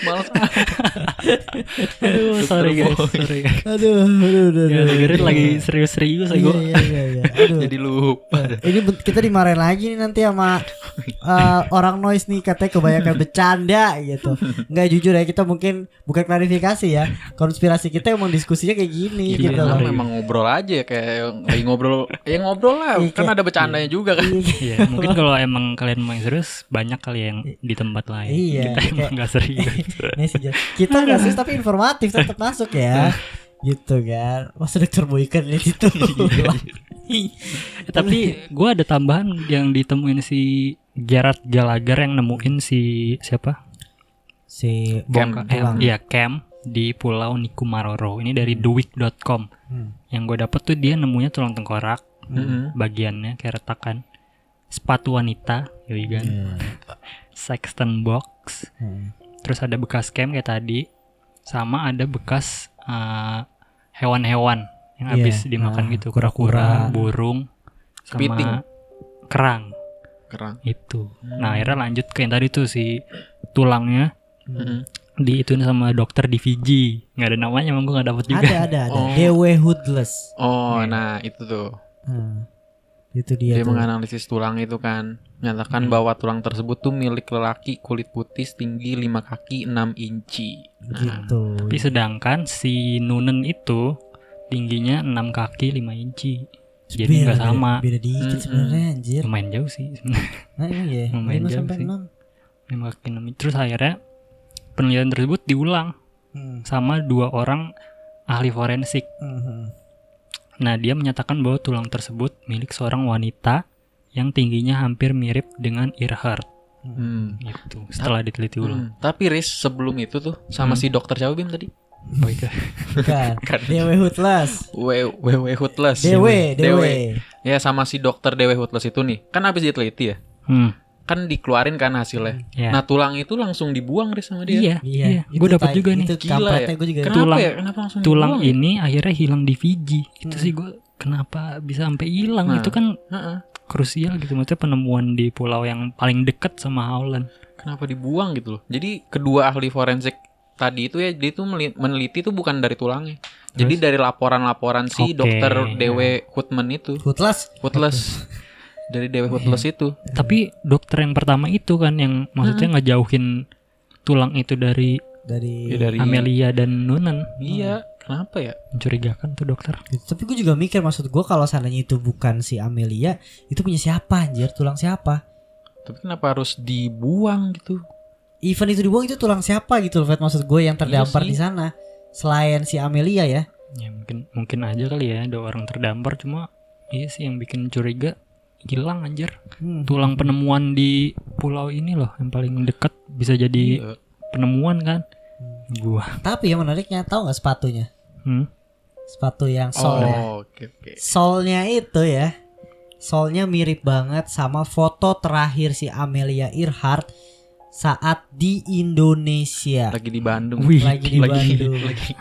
Males. Aduh, sorry guys, sorry. aduh. Ya, dengerin lagi serius-serius Iya, gue. iya. Aduh. Jadi lupa. Ini kita dimarahin lagi nih nanti sama orang noise nih, katanya kebanyakan bercanda gitu. Enggak, jujur ya, kita mungkin bukan klarifikasi ya. Konspirasi kita emang diskusinya kayak gini Iya, gitu kan loh. memang ngobrol aja kayak lagi ngobrol. Ya ngobrol lah, Iya, kan kayak- ada bercandanya juga kan. Iya, mungkin kalau emang kalian main serius, banyak kali yang di tempat lain. Iya, Kita emang kayak- nggak serius. Ini sih, kita nggak serius tapi informatif tetap masuk ya. Gitu kan. Masa Dokter Boyke lihat itu. Tapi gue ada tambahan yang ditemuin si Gerard Gallagher yang nemuin si siapa? Si Camp. tulang. Iya, camp di Pulau Nikumaroro. Ini dari TheWeek.com. Yang gue dapet tuh dia nemunya tulang tengkorak, bagiannya kayak retakan, sepatu wanita, yoi kan, sexton box, terus ada bekas camp kayak tadi, sama ada bekas hewan-hewan yang Iya, habis dimakan gitu, kura-kura, burung, Kepiting. sama kerang Kerang. itu. Nah akhirnya lanjut ke yang tadi tuh si tulangnya diituin sama dokter di Fiji, nggak ada namanya, emang gue nggak dapet juga. Ada. Oh. Dewe Hoodless. Oh, nah itu tuh. Itu dia Dia tuh. menganalisis tulang itu kan, menyatakan bahwa tulang tersebut tuh milik lelaki kulit putih tinggi 5 kaki 6 inci. Gitu. Tapi sedangkan si Noonan itu tingginya 6 kaki 5 inci. Jadi nggak sama. Beda dikit sebenarnya anjir. Lumayan jauh sih sebenarnya. Nah, iya. Lumayan 5 jauh sampai sih. 6. 5 kaki 6 inci. Terus akhirnya penelitian tersebut diulang sama 2 orang ahli forensik. Nah dia menyatakan bahwa tulang tersebut milik seorang wanita yang tingginya hampir mirip dengan Earhart. Gitu. Setelah diteliti ulang. Tapi Riz, sebelum itu tuh sama si dokter siapa Bim tadi? Baik. Bukan. Dewe Hoodless. Wewe Hoodless. Dewe. Ya sama si dokter Dewe Hoodless itu nih, kan habis diteliti ya, kan dikeluarin kan hasilnya. Ya. Nah tulang itu langsung dibuang Riz sama dia. Iya. Gue dapat juga nih. Itu Gila kampretnya ya. gue juga. Kenapa Tulang- ya? Kenapa langsung Tulang dibuang ya? ini akhirnya hilang di Fiji. Itu sih gue kenapa bisa sampai hilang. Nah. Itu kan Heeh. krusial gitu. Maksudnya penemuan di pulau yang paling dekat sama Howland. Kenapa dibuang gitu loh? Jadi kedua ahli forensik tadi itu ya, dia tuh meneliti tuh bukan dari tulangnya. Jadi dari laporan-laporan si Oke. dokter Dewe Hoodman itu. Hoodless. Dari Dewe Hoodless itu. Tapi dokter yang pertama itu kan yang maksudnya ngejauhin tulang itu dari Ya, dari Amelia dan Noonan. Iya, kenapa ya? Mencurigakan tuh dokter. Gitu. Tapi gue juga mikir, maksud gue kalau seandainya itu bukan si Amelia, itu punya siapa anjir? Tulang siapa? Tapi kenapa harus dibuang gitu? Even itu dibuang, itu tulang siapa gitu loh, Fat, maksud gue yang terdampar Iya sih. di sana selain si Amelia ya. Ya mungkin aja kali ya ada orang terdampar, cuma iya sih yang bikin curiga hilang anjir. Tulang penemuan di pulau ini loh yang paling dekat bisa jadi Iya. penemuan kan. Gua. Tapi yang menariknya, tahu nggak sepatunya? Sepatu yang solnya. Oh, oke. Solnya itu ya, solnya mirip banget sama foto terakhir si Amelia Earhart saat di Indonesia. Lagi di Bandung. Wih, Lagi di Bandung. anjir. Lagi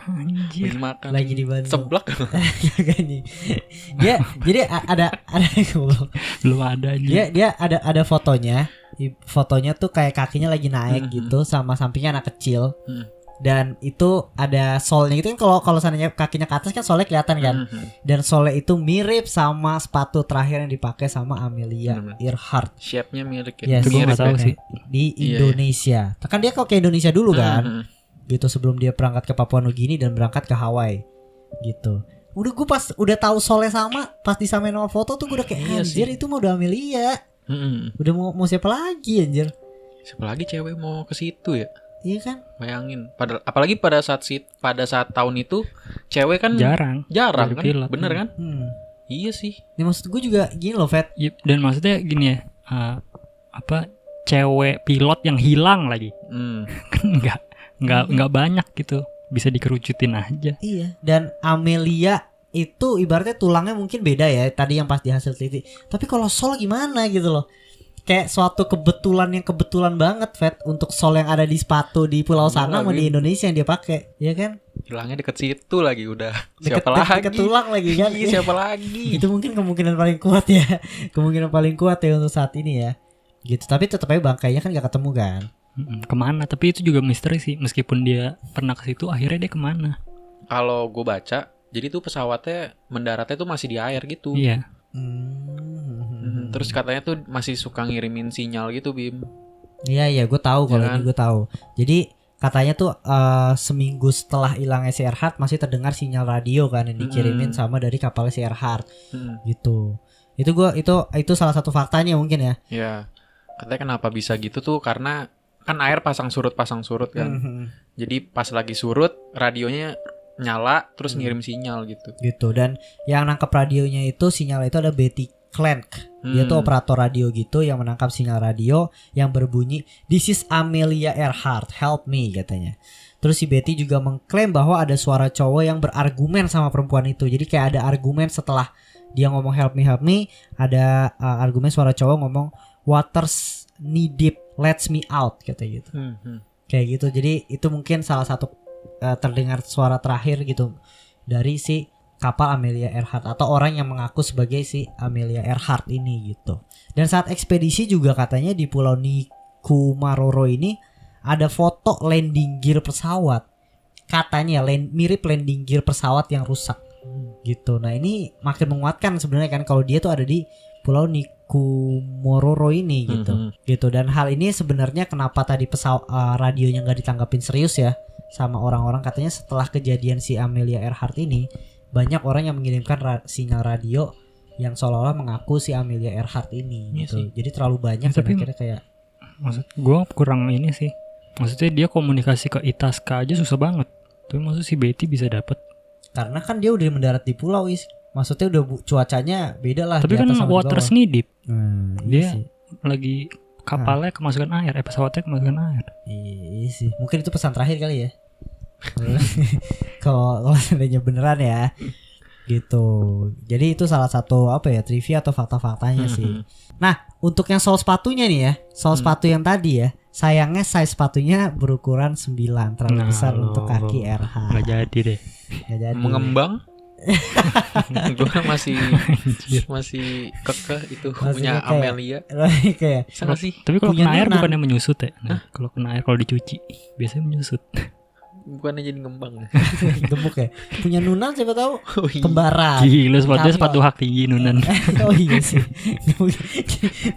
makan. Lagi di Bandung. Seblak. Kagak nih. Dia jadi ada Belum ada aja. dia ada fotonya. Fotonya tuh kayak kakinya lagi naik gitu, sama sampingnya anak kecil. Dan itu ada solnya itu kan, kalau seandainya kakinya ke atas kan solnya kelihatan kan. Dan solnya itu mirip sama sepatu terakhir yang dipakai sama Amelia Earhart Shape-nya mirip ya. Yes. Itu gue Mirip gak tahu ya. sih. di Indonesia. Kan dia kok ke Indonesia dulu kan, gitu, sebelum dia berangkat ke Papua Nugini dan berangkat ke Hawaii, gitu. Gue pas udah tahu solnya sama, pas disamain sama foto tuh gue udah kayak Iya anjir sih. itu mau udah Amelia. Udah mau siapa lagi anjir? Siapa lagi cewek mau ke situ ya? Iya kan? Bayangin. Apalagi pada saat tahun itu cewek kan jarang kan, pilot. bener kan? Iya sih. Ini maksud gue juga gini loh, Fet. Dan maksudnya gini ya, cewek pilot yang hilang lagi. Nggak banyak gitu, bisa dikerucutin aja. Iya. Dan Amelia itu ibaratnya tulangnya mungkin beda ya, tadi yang pas di hasil teliti. Tapi kalau sol gimana gitu loh. Kayak suatu kebetulan yang kebetulan banget, Fet, untuk sol yang ada di sepatu di pulau sana sama di Indonesia yang dia pakai, ya kan? Hilangnya deket situ lagi udah. Deket tulang lagi kan? Siapa lagi? Itu mungkin kemungkinan paling kuat ya. Kemungkinan paling kuat ya untuk saat ini ya. Gitu. Tapi tetap aja bangkainya kan gak ketemu kan? Kemana? Tapi itu juga misteri sih. Meskipun dia pernah ke situ, akhirnya dia kemana? Kalau gue baca, jadi tuh pesawatnya mendaratnya tuh masih di air gitu. Iya. Terus katanya tuh masih suka ngirimin sinyal gitu, Bim. Iya, gue tahu kalau kan? ini gue tahu. Jadi katanya tuh seminggu setelah hilangnya si Earhart masih terdengar sinyal radio kan yang dikirimin sama dari kapalnya si Earhart. Gitu. Itu salah satu faktanya mungkin ya. Iya. Katanya kenapa bisa gitu tuh karena kan air pasang surut kan. Jadi pas lagi surut radionya nyala terus ngirim sinyal gitu. Gitu. Dan yang nangkap radionya itu sinyal itu ada Betty Clank. Dia tuh operator radio gitu yang menangkap sinyal radio yang berbunyi "This is Amelia Earhart, help me" katanya. Terus si Betty juga mengklaim bahwa ada suara cowok yang berargumen sama perempuan itu. Jadi kayak ada argumen setelah dia ngomong help me, ada argumen suara cowok ngomong "Water's knee deep, lets me out" katanya gitu. Kayak gitu. Jadi itu mungkin salah satu terdengar suara terakhir gitu dari si kapal Amelia Earhart atau orang yang mengaku sebagai si Amelia Earhart ini gitu. Dan saat ekspedisi juga katanya di Pulau Nikumaroro ini ada foto landing gear pesawat. Katanya mirip landing gear pesawat yang rusak gitu. Nah ini makin menguatkan sebenarnya kan kalau dia tuh ada di Pulau Nikumaroro ini gitu. Gitu. Dan hal ini sebenarnya kenapa tadi radionya nggak ditanggapin serius ya sama orang-orang, katanya setelah kejadian si Amelia Earhart ini banyak orang yang mengirimkan sinyal radio yang seolah-olah mengaku si Amelia Earhart ini gitu. Jadi terlalu banyak dan akhirnya kayak maksud gue kurang ini sih. Maksudnya dia komunikasi ke Itasca aja susah banget. Tapi maksud si Betty bisa dapet karena kan dia udah mendarat di pulau maksudnya udah cuacanya beda lah. Tapi kan water's knee deep. Dia lagi kapalnya kemasukan air, pesawatnya kemasukan air. Iya sih. Mungkin itu pesan terakhir kali ya. Kalau seandainya beneran ya gitu. Jadi itu salah satu trivia atau fakta-faktanya sih. Nah untuk yang sol sepatunya nih ya, sol sepatu yang tadi ya, sayangnya size sepatunya berukuran 9, terlalu besar untuk kaki RH. Gak jadi deh. Gak jadi. Mengembang. Gue masih kekeh itu punya Amelia. Kayak sama sih. Tapi kalau kena air bukannya menyusut ya? Kalau kena air kalau dicuci biasanya menyusut. Bukannya jadi ngembang. Gemuk ya. Punya Nunan siapa tahu kembaran. Gila sepatu hak tinggi Nunan. Oh iya sih.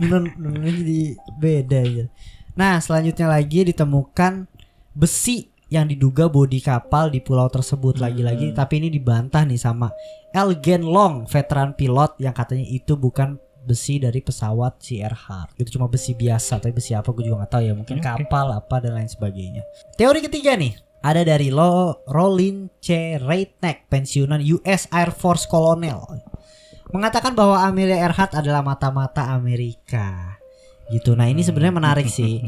Nunan jadi beda ya. Nah selanjutnya lagi ditemukan besi yang diduga bodi kapal di pulau tersebut lagi-lagi, tapi ini dibantah nih sama Elgen Long, veteran pilot yang katanya itu bukan besi dari pesawat si Earhart. Itu cuma besi biasa, tapi besi apa gue juga nggak tahu ya, mungkin kapal apa dan lain sebagainya. Teori ketiga nih ada dari Rollin C. Reitneck, pensiunan US Air Force Colonel, mengatakan bahwa Amelia Earhart adalah mata-mata Amerika. Gitu. Nah ini sebenarnya menarik sih.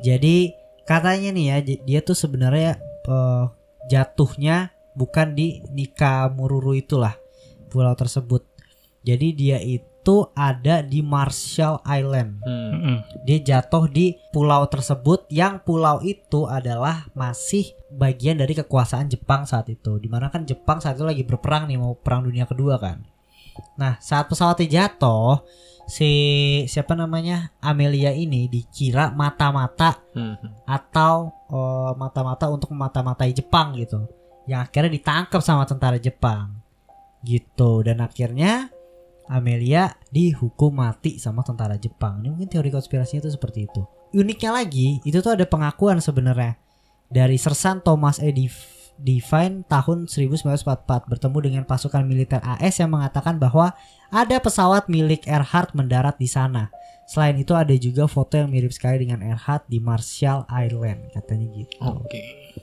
Jadi katanya nih ya, dia tuh sebenarnya jatuhnya bukan di Nikamururu itulah pulau tersebut. Jadi dia itu ada di Marshall Island. Dia jatuh di pulau tersebut yang pulau itu adalah masih bagian dari kekuasaan Jepang saat itu. Dimana kan Jepang saat itu lagi berperang nih, mau perang dunia kedua kan. Nah saat pesawatnya jatuh, Amelia ini dikira mata-mata atau mata-mata untuk memata-matai Jepang gitu, yang akhirnya ditangkap sama tentara Jepang gitu. Dan akhirnya Amelia dihukum mati sama tentara Jepang. Ini mungkin teori konspirasinya itu seperti itu. Uniknya lagi itu tuh ada pengakuan sebenarnya dari Sersan Thomas E. Devine tahun 1944 bertemu dengan pasukan militer AS yang mengatakan bahwa ada pesawat milik Earhart mendarat di sana. Selain itu ada juga foto yang mirip sekali dengan Earhart di Marshall Island, katanya gitu. Oke.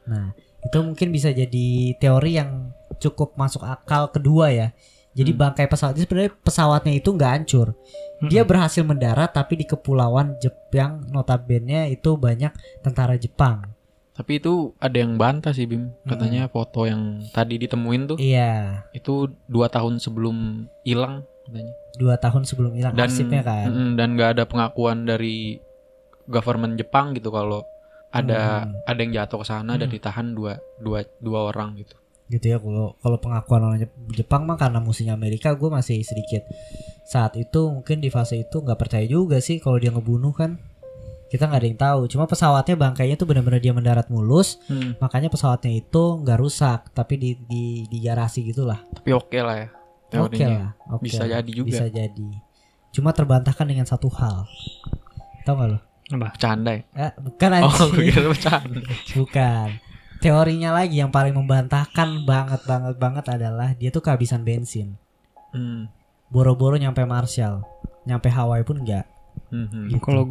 Nah, itu mungkin bisa jadi teori yang cukup masuk akal kedua ya. Jadi bangkai pesawat itu sebenarnya pesawatnya itu nggak hancur. Dia berhasil mendarat tapi di kepulauan Jepang, notabene itu banyak tentara Jepang. Tapi itu ada yang bantah sih Bim. Katanya foto yang tadi ditemuin tuh. Iya. Itu 2 tahun sebelum hilang katanya. 2 tahun sebelum hilang arsipnya kan. Dan nggak ada pengakuan dari government Jepang gitu kalau ada yang jatuh ke sana dan ditahan dua orang gitu. Gitu ya, kalau pengakuan orang Jepang mah karena musuhnya Amerika, gue masih sedikit saat itu mungkin di fase itu nggak percaya juga sih kalau dia ngebunuh kan. Kita nggak ada yang tahu. Cuma pesawatnya bangkainya tuh benar-benar dia mendarat mulus, makanya pesawatnya itu nggak rusak tapi di garasi gitulah. Tapi oke lah ya. Oke lah. Bisa jadi juga. Bisa jadi. Cuma terbantahkan dengan satu hal. Tahu nggak lo? Bercanda ya? Bukan aja. Oh, gue kira bercanda. Bukan. Teorinya lagi yang paling membantahkan banget adalah dia tuh kehabisan bensin. Boro-boro nyampe Marshall, nyampe Hawaii pun enggak. Gitu. Kalau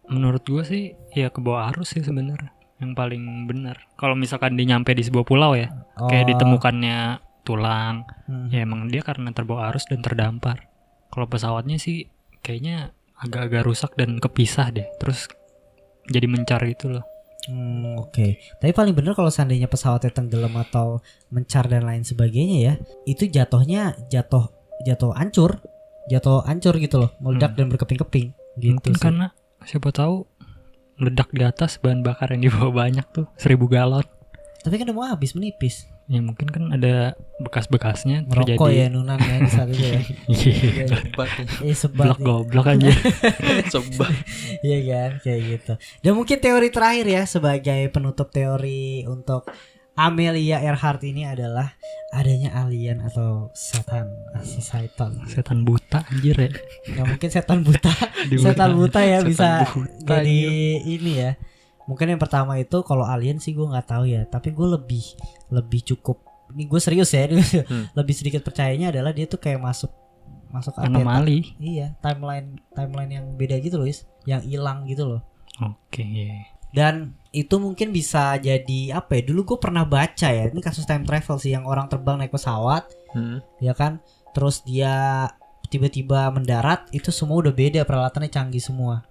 menurut gue sih ya kebawa arus sih sebenarnya yang paling benar. Kalau misalkan dia nyampe di sebuah pulau ya, kayak ditemukannya tulang, ya emang dia karena terbawa arus dan terdampar. Kalau pesawatnya sih kayaknya agak-agak rusak dan kepisah deh, terus jadi mencar gitu loh. Oke. Tapi paling bener kalau seandainya pesawatnya tenggelam atau mencar dan lain sebagainya ya, itu jatuh hancur gitu loh, meledak dan berkeping-keping gitu. Mungkin sih. karena siapa tahu meledak di atas bahan bakar yang dibawa banyak tuh 1000 galon. Tapi kan udah mau habis menipis. Ya mungkin kan ada bekas-bekasnya terjadi. Rokok ya Nunan ya di saat itu ya. Sebat. Goblok aja. Sebat. Iya kan kayak gitu. Dan mungkin teori terakhir ya sebagai penutup teori untuk Amelia Earhart ini adalah adanya alien atau setan buta anjir ya. Nggak mungkin setan buta. Setan buta ya bisa jadi ini ya. Mungkin yang pertama itu kalau alien sih gue nggak tahu ya, tapi gue lebih cukup, ini gue serius ya, lebih sedikit percayanya adalah dia tuh kayak masuk anomali. Iya, timeline yang beda gitu loh, yang hilang gitu loh. Oke. Dan itu mungkin bisa jadi apa ya? Dulu gue pernah baca ya, ini kasus time travel sih, yang orang terbang naik pesawat, ya kan, terus dia tiba-tiba mendarat, itu semua udah beda, peralatannya canggih semua.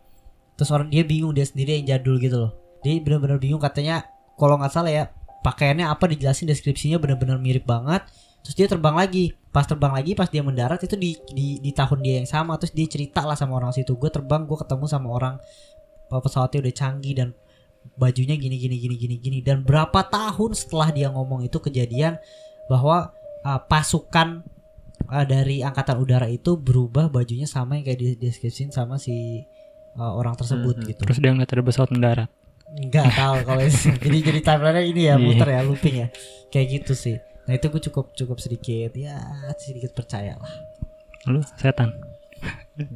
Terus dia bingung, dia sendiri yang jadul gitu loh. Dia benar-benar bingung, katanya kalau nggak salah ya pakaiannya apa dijelasin deskripsinya benar-benar mirip banget. Terus dia terbang lagi, pas dia mendarat itu di tahun dia yang sama. Terus dia cerita lah sama orang situ, gue terbang, gue ketemu sama orang pesawatnya udah canggih dan bajunya gini. Dan berapa tahun setelah dia ngomong itu kejadian bahwa pasukan dari angkatan udara itu berubah bajunya sama yang kayak dideskripsiin sama si orang tersebut gitu. Terus dia ngeliat ada pesawat mendarat. Enggak tahu kalau jadi timeline-nya ini ya muter ya, looping ya. Kayak gitu sih. Nah, itu gue cukup sedikit percaya lah. Lu setan.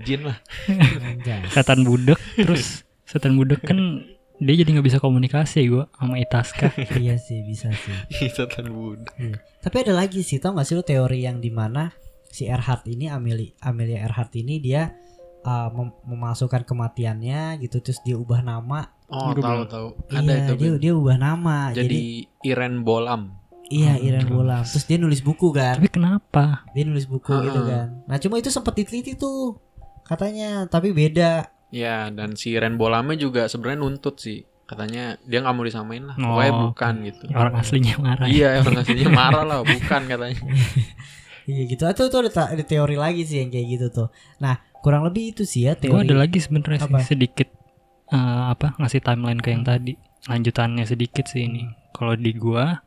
Jin lah. Setan budak. Terus setan budak kan dia jadi nggak bisa komunikasi gue sama Itasca. Iya sih, bisa sih. Setan budak. Tapi ada lagi sih, tau nggak sih lu teori yang dimana si Earhart ini, Amelia Earhart ini dia memasukkan kematiannya gitu, terus dia ubah nama. Oh, tahu. Ada itu. Dia ubah nama. Jadi Irene Bolam. Iya, Irene Bolam. Terus dia nulis buku kan. Tapi kenapa? Dia nulis buku itu kan. Nah, cuma itu sempat diteliti tuh katanya, tapi beda. Ya, dan si Irene Bolamnya juga sebenarnya nuntut sih. Katanya dia nggak mau disamain lah. Pokoknya bukan gitu. Orang aslinya marah. Iya, orang aslinya marah lah, bukan katanya. Iya gitu. Atau itu ada teori lagi sih yang kayak gitu tuh. Nah, kurang lebih itu sih ya teori. Gue ada lagi sebenarnya sedikit ngasih timeline ke yang tadi. Lanjutannya sedikit sih ini. Kalau di gua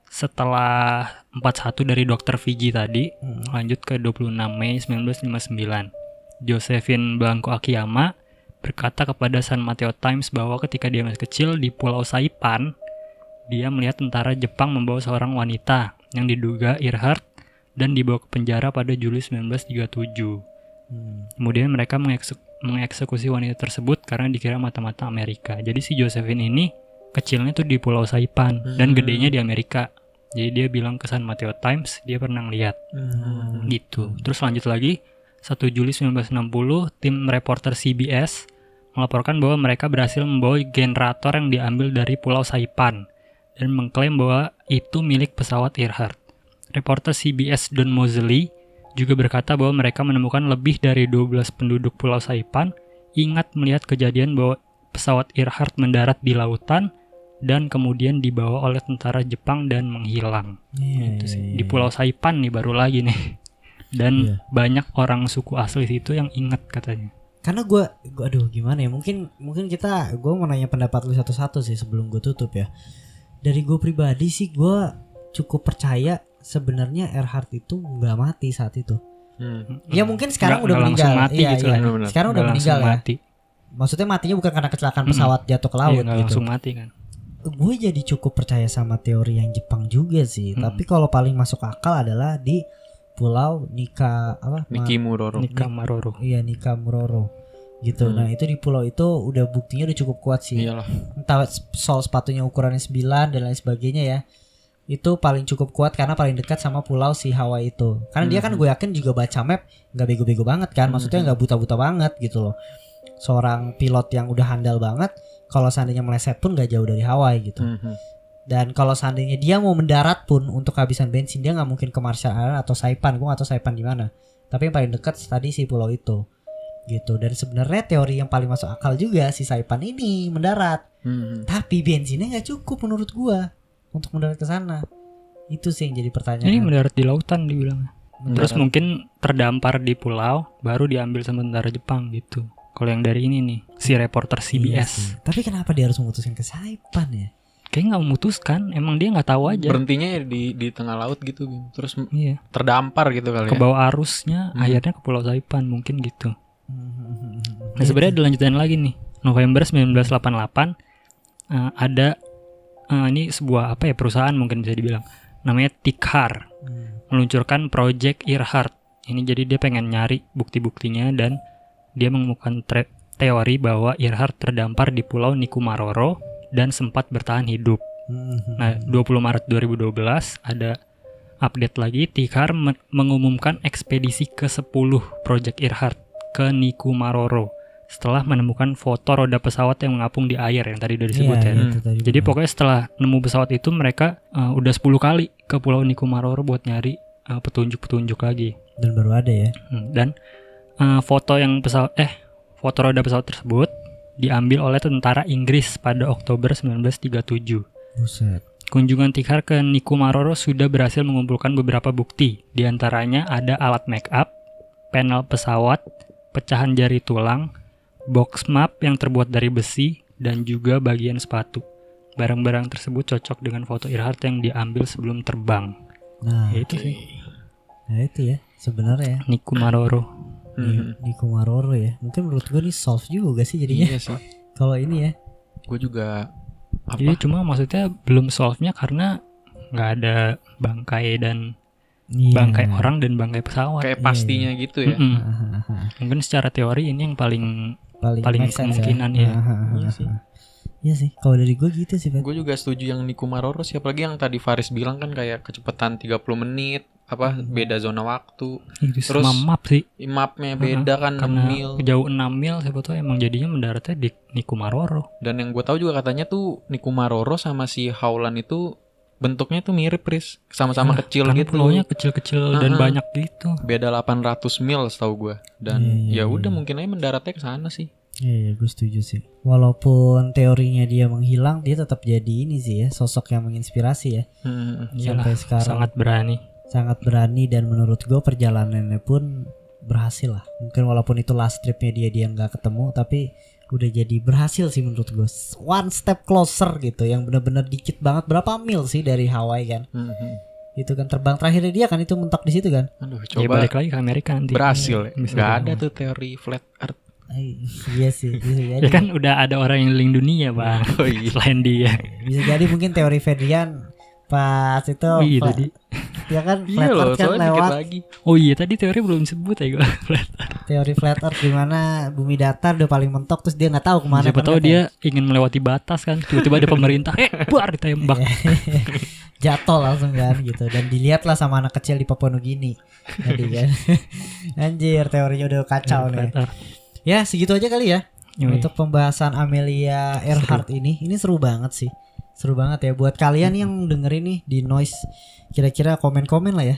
setelah 41 dari Dr. Fiji tadi, lanjut ke 26 Mei 1959. Josephine Blanco Akiyama berkata kepada San Mateo Times bahwa ketika dia masih kecil di Pulau Saipan, dia melihat tentara Jepang membawa seorang wanita yang diduga Earhart dan dibawa ke penjara pada Juli 1937. Kemudian mereka mengeksekusi wanita tersebut karena dikira mata-mata Amerika. Jadi si Josephine ini kecilnya tuh di Pulau Saipan dan gedenya di Amerika. Jadi dia bilang ke San Mateo Times dia pernah lihat gitu. Terus lanjut lagi 1 Juli 1960 tim reporter CBS melaporkan bahwa mereka berhasil membawa generator yang diambil dari Pulau Saipan dan mengklaim bahwa itu milik pesawat Earhart. reporter CBS Don Mosley juga berkata bahwa mereka menemukan lebih dari 12 penduduk Pulau Saipan ingat melihat kejadian bahwa pesawat Earhart mendarat di lautan dan kemudian dibawa oleh tentara Jepang dan menghilang. Itu sih. Di Pulau Saipan nih baru lagi nih. Dan banyak orang suku asli situ yang ingat katanya. Karena gue aduh gimana ya, mungkin gue mau nanya pendapat lu satu-satu sih sebelum gue tutup ya. Dari gue pribadi sih gue cukup percaya sebenarnya Earhart itu nggak mati saat itu. Ya mungkin sekarang udah meninggal. Mati gitu iya. Sekarang udah meninggal ya. Mati. Maksudnya matinya bukan karena kecelakaan pesawat jatuh ke laut gitu. Langsung mati kan. Gue jadi cukup percaya sama teori yang Jepang juga sih. Tapi kalau paling masuk akal adalah di Pulau Nikamuroro. Iya, Nikamuroro gitu. Nah itu di pulau itu udah buktinya udah cukup kuat sih. Iyalah. Entah soal sepatunya ukurannya 9 dan lain sebagainya ya. Itu paling cukup kuat karena paling dekat sama pulau si Hawaii itu. Karena dia kan gue yakin juga baca map gak bego-bego banget kan. Maksudnya gak buta-buta banget gitu loh. Seorang pilot yang udah handal banget, kalau seandainya meleset pun gak jauh dari Hawaii gitu. Dan kalau seandainya dia mau mendarat pun untuk kehabisan bensin, dia nggak mungkin ke Marshall Island atau Saipan. Gue nggak tahu Saipan di mana. Tapi yang paling dekat tadi si pulau itu, gitu. Dan sebenarnya teori yang paling masuk akal juga si Saipan ini mendarat. Tapi bensinnya nggak cukup menurut gue untuk mendarat ke sana. Itu sih yang jadi pertanyaan. Ini mendarat di lautan dibilang. Terus mungkin terdampar di pulau, baru diambil sama tentara Jepang gitu. Kalau yang dari ini nih, si reporter CBS. Tapi kenapa dia harus memutuskan ke Saipan ya? Kayaknya nggak memutuskan, emang dia nggak tahu aja. Berhentinya di tengah laut gitu, terus terdampar gitu kali ya. Ke bawah arusnya, akhirnya ke Pulau Saipan mungkin gitu. Nah sebenarnya ada lanjutan lagi nih. November 1988 ada ini sebuah perusahaan mungkin bisa dibilang, namanya Tikhar, meluncurkan Project Earhart. Ini jadi dia pengen nyari bukti-buktinya dan dia menemukan teori bahwa Earhart terdampar di Pulau Nikumaroro dan sempat bertahan hidup. Nah, 20 Maret 2012 ada update lagi. Tikhar mengumumkan ekspedisi ke-10 Project Earhart ke Nikumaroro setelah menemukan foto roda pesawat yang mengapung di air yang tadi udah disebut ya. Jadi pokoknya setelah nemu pesawat itu mereka udah 10 kali ke Pulau Nikumaroro buat nyari petunjuk-petunjuk lagi. Dan baru ada ya. Dan foto roda pesawat tersebut diambil oleh tentara Inggris pada Oktober 1937. Buset. Kunjungan Tikhar ke Nikumaroro sudah berhasil mengumpulkan beberapa bukti. Di antaranya ada alat make up, panel pesawat, pecahan jari tulang, box map yang terbuat dari besi, dan juga bagian sepatu. Barang-barang tersebut cocok dengan foto Earhart yang diambil sebelum terbang. Nah, itu sih. Nah itu ya sebenarnya. Nikumaroro. Nikumaroro ya. Mungkin menurut gue nih solve juga sih jadinya. Iya sih. Kalau ini ya. Gue juga Iya cuma maksudnya belum solve-nya karena nggak ada bangkai dan bangkai orang dan bangkai pesawat. Kayak pastinya gitu ya. Mungkin secara teori ini yang paling kemungkinan ya. Iya sih. Kalau dari gue gitu sih. Gue juga setuju yang Nikumaroro. Siapa lagi yang tadi Faris bilang kan kayak kecepatan 30 menit. Beda zona waktu. Terus sama map sih. Mapnya beda kan 6 mil. Jauh 6 mil siapa tahu emang jadinya mendaratnya di Nikumaroro. Dan yang gue tahu juga katanya tuh Nikumaroro sama si Howland itu bentuknya tuh mirip, Riz. Sama-sama kecil gitu. Pulaunya kecil-kecil dan banyak gitu. Beda 800 mil setahu gue. Dan ya udah mungkin aja mendaratnya ke sana sih. Iya, gue setuju sih. Walaupun teorinya dia menghilang, dia tetap jadi ini sih ya, sosok yang menginspirasi ya. Sampai sekarang sangat berani dan menurut gue perjalanannya pun berhasil lah. Mungkin walaupun itu last tripnya dia nggak ketemu, tapi udah jadi berhasil sih menurut gue. One step closer gitu, yang benar-benar dikit banget. Berapa mil sih dari Hawaii kan? Itu kan terbang terakhirnya dia kan itu mentok di situ kan? Aduh, coba ya balik lagi ke Amerika nanti. Berhasil. Gak ada tuh teori flat earth. Iya sih, bisa jadi. Ya kan udah ada orang yang keliling dunia bang. Selain dia. Bisa jadi mungkin teori Fedrian pas itu. Tadi. Ya kan flat earth kan lewat. Oh iya tadi teori belum disebut ya gue. Teori flat earth dimana bumi datar udah paling mentok terus dia nggak tahu kemana. Siapa tahu dia ingin melewati batas kan. Tiba-tiba ada pemerintah. Buar ditembak. Jatuh langsung kan gitu. Dan dilihatlah sama anak kecil di Papua Nugini. Tadi kan. Anjir teorinya udah kacau nih. Ya segitu aja kali ya. Untuk pembahasan Amelia Earhart ini seru banget sih. Seru banget ya buat kalian yang dengerin nih di Noise. Kira-kira komen-komen lah ya.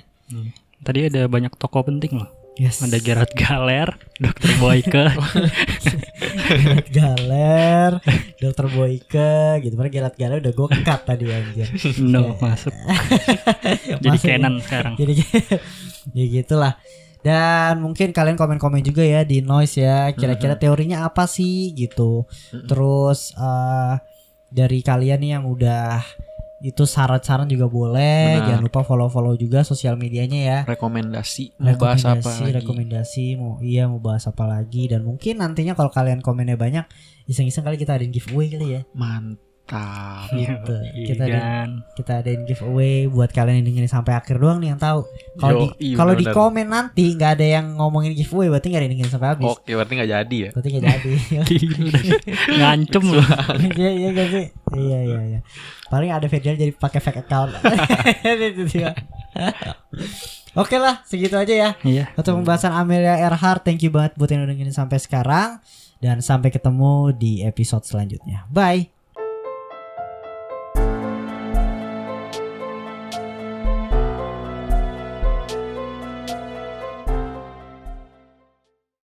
Tadi ada banyak tokoh penting loh. Yes. Ada Gerard Galer, Dr. Boyke. Gerard Galer, Dr. Boyke gitu. Padahal Gerard Galer udah gue cut tadi anjir. No, masuk. Jadi Masuk ya. Canon sekarang. Jadi ya gitulah. Dan mungkin kalian komen-komen juga ya di Noise ya. Kira-kira teorinya apa sih gitu. Terus dari kalian nih yang udah itu saran-saran juga boleh. Benar. Jangan lupa follow-follow juga sosial medianya ya. Rekomendasi mau bahas apa lagi? Rekomendasi mau bahas apa lagi. Dan mungkin nantinya kalau kalian komennya banyak, iseng-iseng kali kita adain giveaway kali ya. Mantap. Gitu. Iya Kita adain giveaway buat kalian yang dengerin sampai akhir doang nih yang tahu. Kalau di bener-bener. komen nanti nggak ada yang ngomongin giveaway, berarti nggak ada yang dengerin sampai habis. Oke, berarti nggak jadi ya? Berarti nggak jadi. Ngancem loh. Iya gak sih? Iya. Paling ada Fedel jadi pakai fake account. Itu dia. Oke lah, segitu aja ya. Iya. Untuk pembahasan Amelia Earhart. Thank you banget buat yang udah dengerin sampai sekarang. Dan sampai ketemu di episode selanjutnya. Bye.